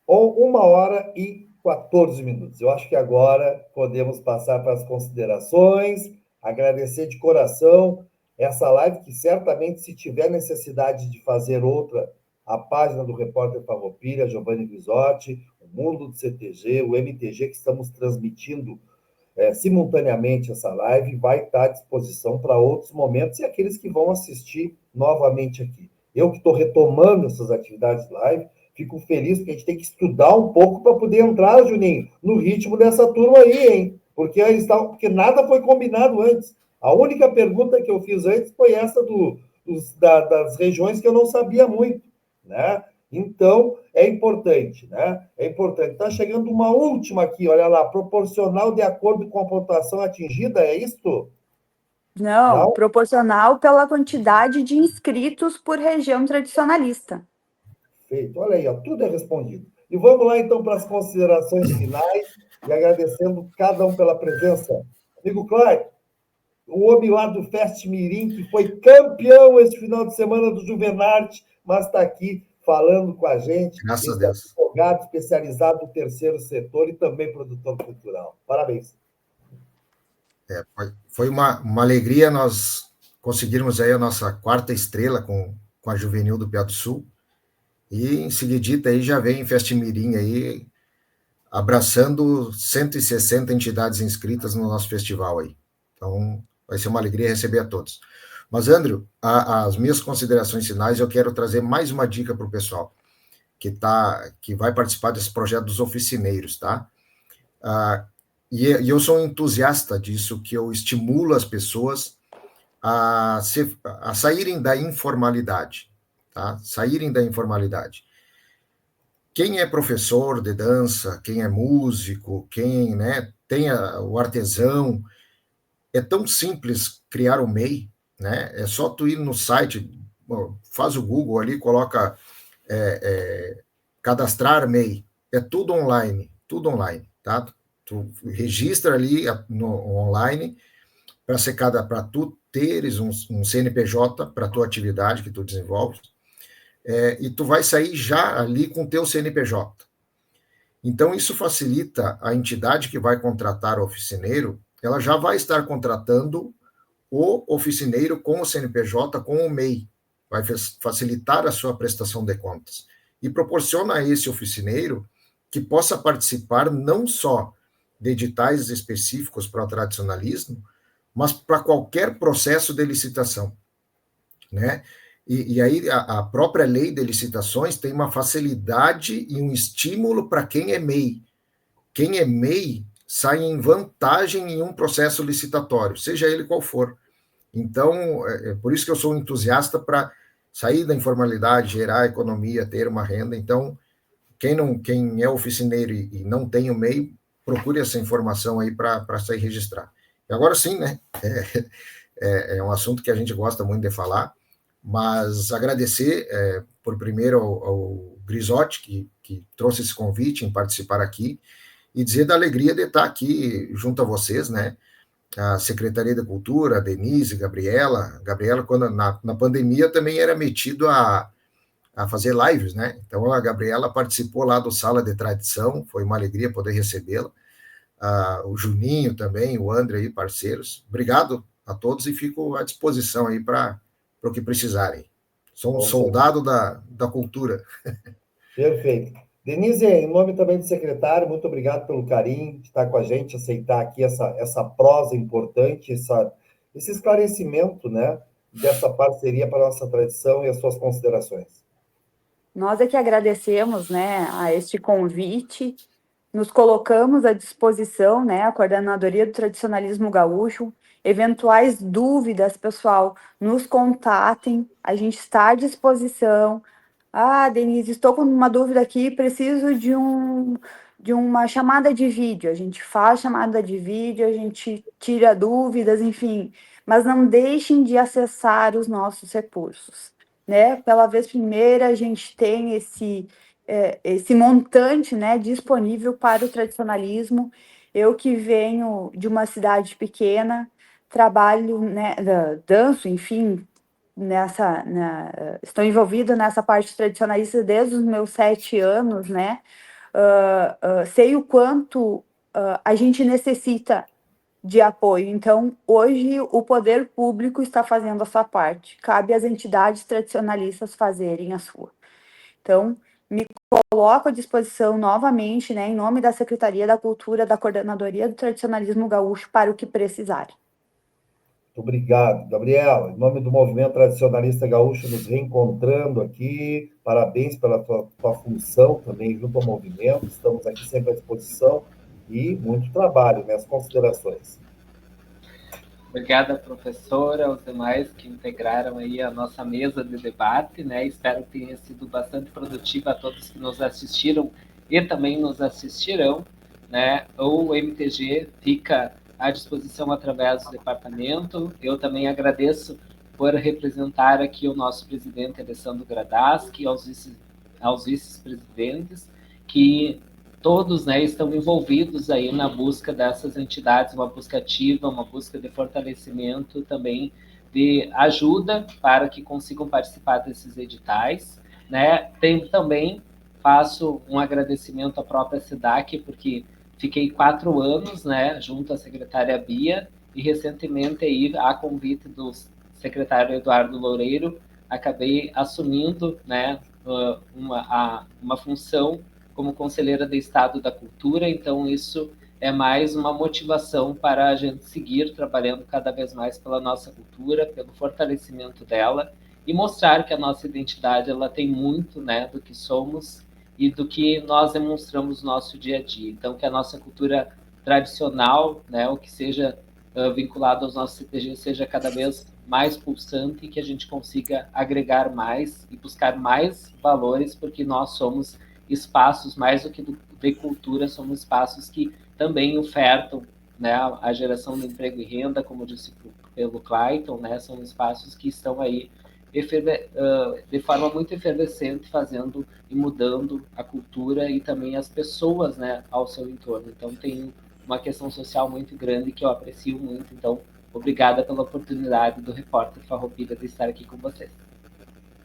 1h14. Eu acho que agora podemos passar para as considerações, agradecer de coração essa live, que certamente, se tiver necessidade de fazer outra, a página do Repórter Farroupilha, Giovanni Grisotti, o Mundo do CTG, o MTG, que estamos transmitindo simultaneamente essa live, vai estar à disposição para outros momentos e aqueles que vão assistir novamente aqui. Eu que estou retomando essas atividades live, fico feliz porque a gente tem que estudar um pouco para poder entrar, Juninho, no ritmo dessa turma aí, hein? Porque nada foi combinado antes. A única pergunta que eu fiz antes foi essa das regiões que eu não sabia muito, né? Então, é importante, né? É importante. Está chegando uma última aqui, olha lá, proporcional de acordo com a pontuação atingida, é isso? Não, proporcional pela quantidade de inscritos por região tradicionalista. Feito, olha aí, ó, tudo é respondido. E vamos lá, então, para as considerações finais, e agradecendo cada um pela presença. Amigo Cláudio, o homem lá do Fest Mirim, que foi campeão esse final de semana do Juvenarte, mas está aqui falando com a gente. Graças a Deus. Advogado especializado no terceiro setor e também produtor cultural. Parabéns. Foi uma alegria nós conseguirmos aí a nossa 4ª estrela com a Juvenil do Piá do Sul. E em seguidita aí já vem Fest Mirim aí, abraçando 160 entidades inscritas no nosso festival aí. Então, vai ser uma alegria receber a todos. Mas, Andrew, as minhas considerações finais, eu quero trazer mais uma dica para o pessoal que vai participar desse projeto dos oficineiros, tá? E eu sou um entusiasta disso, que eu estimulo as pessoas a saírem da informalidade, tá? Saírem da informalidade. Quem é professor de dança, quem é músico, quem, né, tem o artesão, é tão simples criar o MEI, né? É só tu ir no site, faz o Google ali, coloca cadastrar MEI, é tudo online, tá? Tu registra ali no online para tu teres um CNPJ para a tua atividade que tu desenvolves, e tu vai sair já ali com o teu CNPJ. Então, isso facilita a entidade que vai contratar o oficineiro, ela já vai estar contratando o oficineiro com o CNPJ, com o MEI, vai facilitar a sua prestação de contas e proporciona a esse oficineiro que possa participar não só de editais específicos para o tradicionalismo, mas para qualquer processo de licitação, né? E aí a própria lei de licitações tem uma facilidade e um estímulo para quem é MEI. Quem é MEI sai em vantagem em um processo licitatório, seja ele qual for. Então, é por isso que eu sou um entusiasta para sair da informalidade, gerar economia, ter uma renda. Então, quem é oficineiro e não tem o MEI, procure essa informação aí para sair registrar. E agora sim, né? É um assunto que a gente gosta muito de falar, mas agradecer por primeiro ao Grisotti, que trouxe esse convite em participar aqui, e dizer da alegria de estar aqui junto a vocês, né? A Secretaria da Cultura, a Denise, Gabriela, quando na pandemia também era metido a fazer lives, né? Então a Gabriela participou lá do Sala de Tradição, foi uma alegria poder recebê-la. O Juninho também, o André aí, parceiros. Obrigado a todos e fico à disposição aí para o que precisarem. Sou um soldado da cultura. Perfeito. Denise, em nome também do secretário, muito obrigado pelo carinho de estar com a gente, aceitar aqui essa prosa importante, esse esclarecimento, né, dessa parceria para a nossa tradição e as suas considerações. Nós é que agradecemos, né, a este convite, nos colocamos à disposição, né, a Coordenadoria do Tradicionalismo Gaúcho. Eventuais dúvidas, pessoal, nos contatem, a gente está à disposição. Denise, estou com uma dúvida aqui, preciso de uma chamada de vídeo. A gente faz chamada de vídeo, a gente tira dúvidas, enfim. Mas não deixem de acessar os nossos recursos, né? Pela vez primeira, a gente tem esse montante, né, disponível para o tradicionalismo. Eu que venho de uma cidade pequena, trabalho, né, danço, enfim, estou envolvida nessa parte tradicionalista desde os meus 7 anos, né? Sei o quanto a gente necessita de apoio. Então, hoje, o poder público está fazendo a sua parte. Cabe às entidades tradicionalistas fazerem a sua. Então, me coloco à disposição novamente, né, em nome da Secretaria da Cultura, da Coordenadoria do Tradicionalismo Gaúcho, para o que precisarem. Muito obrigado, Gabriela. Em nome do Movimento Tradicionalista Gaúcho, nos reencontrando aqui. Parabéns pela tua função também junto ao movimento. Estamos aqui sempre à disposição e muito trabalho, né? As considerações. Obrigada, professora, aos demais que integraram aí a nossa mesa de debate, né? Espero que tenha sido bastante produtiva a todos que nos assistiram e também nos assistirão, né? O MTG fica à disposição através do departamento. Eu também agradeço por representar aqui o nosso presidente Alessandro Gradaski, aos vice-presidentes, que todos, né, estão envolvidos aí na busca dessas entidades, uma busca ativa, uma busca de fortalecimento também, de ajuda para que consigam participar desses editais, né? Também faço um agradecimento à própria SEDAC, porque fiquei 4 anos, né, junto à secretária Bia, e recentemente, aí, a convite do secretário Eduardo Loureiro, acabei assumindo, né, uma função como conselheira de Estado da Cultura. Então isso é mais uma motivação para a gente seguir trabalhando cada vez mais pela nossa cultura, pelo fortalecimento dela, e mostrar que a nossa identidade ela tem muito, né, do que somos e do que nós demonstramos no nosso dia a dia. Então, que a nossa cultura tradicional, né, o que seja vinculado aos nossos CTG, seja cada vez mais pulsante e que a gente consiga agregar mais e buscar mais valores, porque nós somos espaços, mais do que de cultura, somos espaços que também ofertam, né, a geração de emprego e renda, como disse pelo Clayton, né, são espaços que estão aí de forma muito efervescente, fazendo e mudando a cultura e também as pessoas, né, ao seu entorno. Então, tem uma questão social muito grande que eu aprecio muito. Então, obrigada pela oportunidade do repórter Farroupilha de estar aqui com vocês.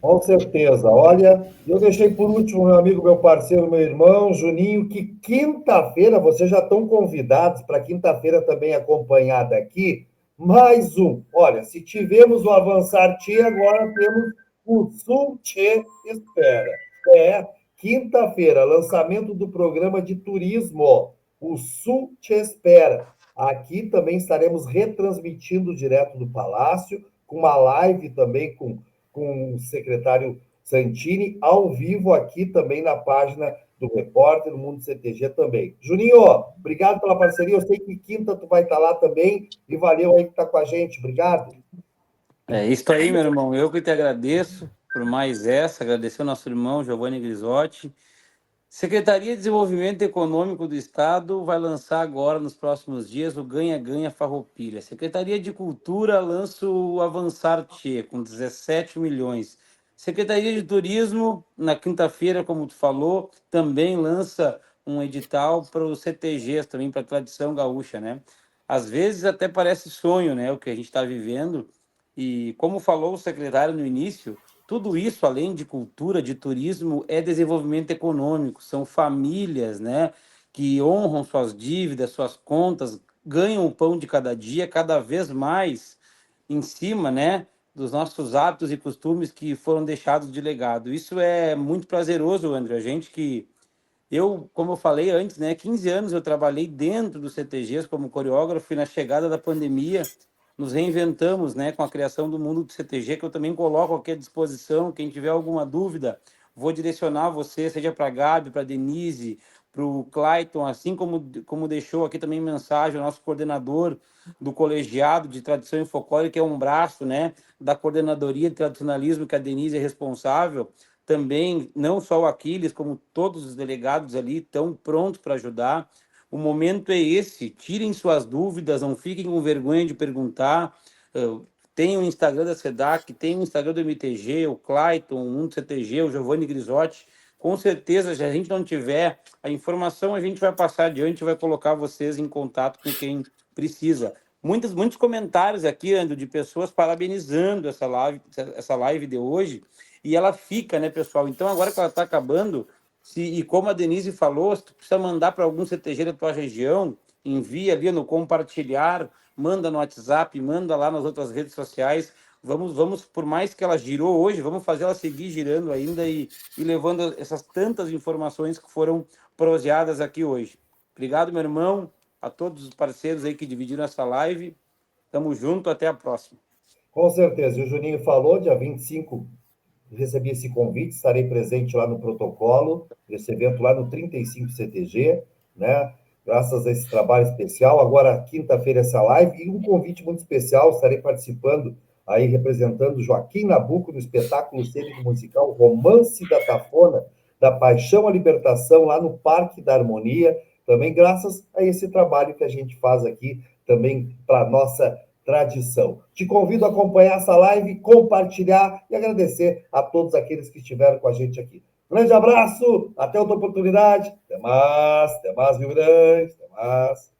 Com certeza. Olha, eu deixei por último meu amigo, meu parceiro, meu irmão, Juninho, que quinta-feira, vocês já estão convidados para quinta-feira também acompanhar daqui mais um. Olha, se tivemos o Avançar Tchê, agora temos o Sul Tchê Espera. É, quinta-feira, lançamento do programa de turismo, o Sul Tchê Espera. Aqui também estaremos retransmitindo direto do Palácio, com uma live também com o secretário Santini, ao vivo aqui também na página do Repórter, no Mundo CTG também. Juninho, obrigado pela parceria. Eu sei que quinta tu vai estar lá também e valeu aí que está com a gente. Obrigado. É isso aí, meu irmão. Eu que te agradeço por mais essa, agradecer ao nosso irmão Giovanni Grisotti. Secretaria de Desenvolvimento Econômico do Estado vai lançar agora, nos próximos dias, o Ganha-Ganha Farroupilha. Secretaria de Cultura lança o Avançar Tchê, com 17 milhões. Secretaria de Turismo, na quinta-feira, como tu falou, também lança um edital para os CTGs, também para a tradição gaúcha, né? Às vezes até parece sonho, né, o que a gente está vivendo. E como falou o secretário no início, tudo isso, além de cultura, de turismo, é desenvolvimento econômico. São famílias, né, que honram suas dívidas, suas contas, ganham o pão de cada dia, cada vez mais em cima, né, dos nossos hábitos e costumes que foram deixados de legado. Isso é muito prazeroso, André. A gente que eu, como eu falei antes, né, 15 anos eu trabalhei dentro dos CTGs como coreógrafo e na chegada da pandemia nos reinventamos, né, com a criação do Mundo do CTG, que eu também coloco aqui à disposição. Quem tiver alguma dúvida, vou direcionar você, seja para a Gabi, para a Denise, para o Clayton, assim como deixou aqui também mensagem o nosso coordenador do colegiado de tradição e folclore, que é um braço, né, da coordenadoria de tradicionalismo que a Denise é responsável. Também, não só o Aquiles, como todos os delegados ali estão prontos para ajudar. O momento é esse, tirem suas dúvidas, não fiquem com vergonha de perguntar. Tem o Instagram da SEDAC, tem o Instagram do MTG, o Clayton, o Mundo CTG, o Giovanni Grisotti. Com certeza, se a gente não tiver a informação, a gente vai passar adiante e vai colocar vocês em contato com quem precisa. Muitos comentários aqui, André, de pessoas parabenizando essa live de hoje, e ela fica, né, pessoal? Então, agora que ela está acabando, e como a Denise falou, se tu precisa mandar para algum CTG da tua região, envia ali no compartilhar, manda no WhatsApp, manda lá nas outras redes sociais. Vamos, por mais que ela girou hoje, vamos fazer ela seguir girando ainda e levando essas tantas informações que foram proseadas aqui hoje. Obrigado, meu irmão, a todos os parceiros aí que dividiram essa live. Tamo junto, até a próxima. Com certeza. E o Juninho falou, dia 25, recebi esse convite, estarei presente lá no protocolo, desse evento lá no 35 CTG, né? Graças a esse trabalho especial. Agora, quinta-feira, essa live, e um convite muito especial, estarei participando aí, representando Joaquim Nabuco no espetáculo cênico musical Romance da Tafona, da Paixão à Libertação, lá no Parque da Harmonia, também graças a esse trabalho que a gente faz aqui, também para nossa tradição. Te convido a acompanhar essa live, compartilhar e agradecer a todos aqueles que estiveram com a gente aqui. Grande abraço, até outra oportunidade. Até mais, Rio Grande, até mais.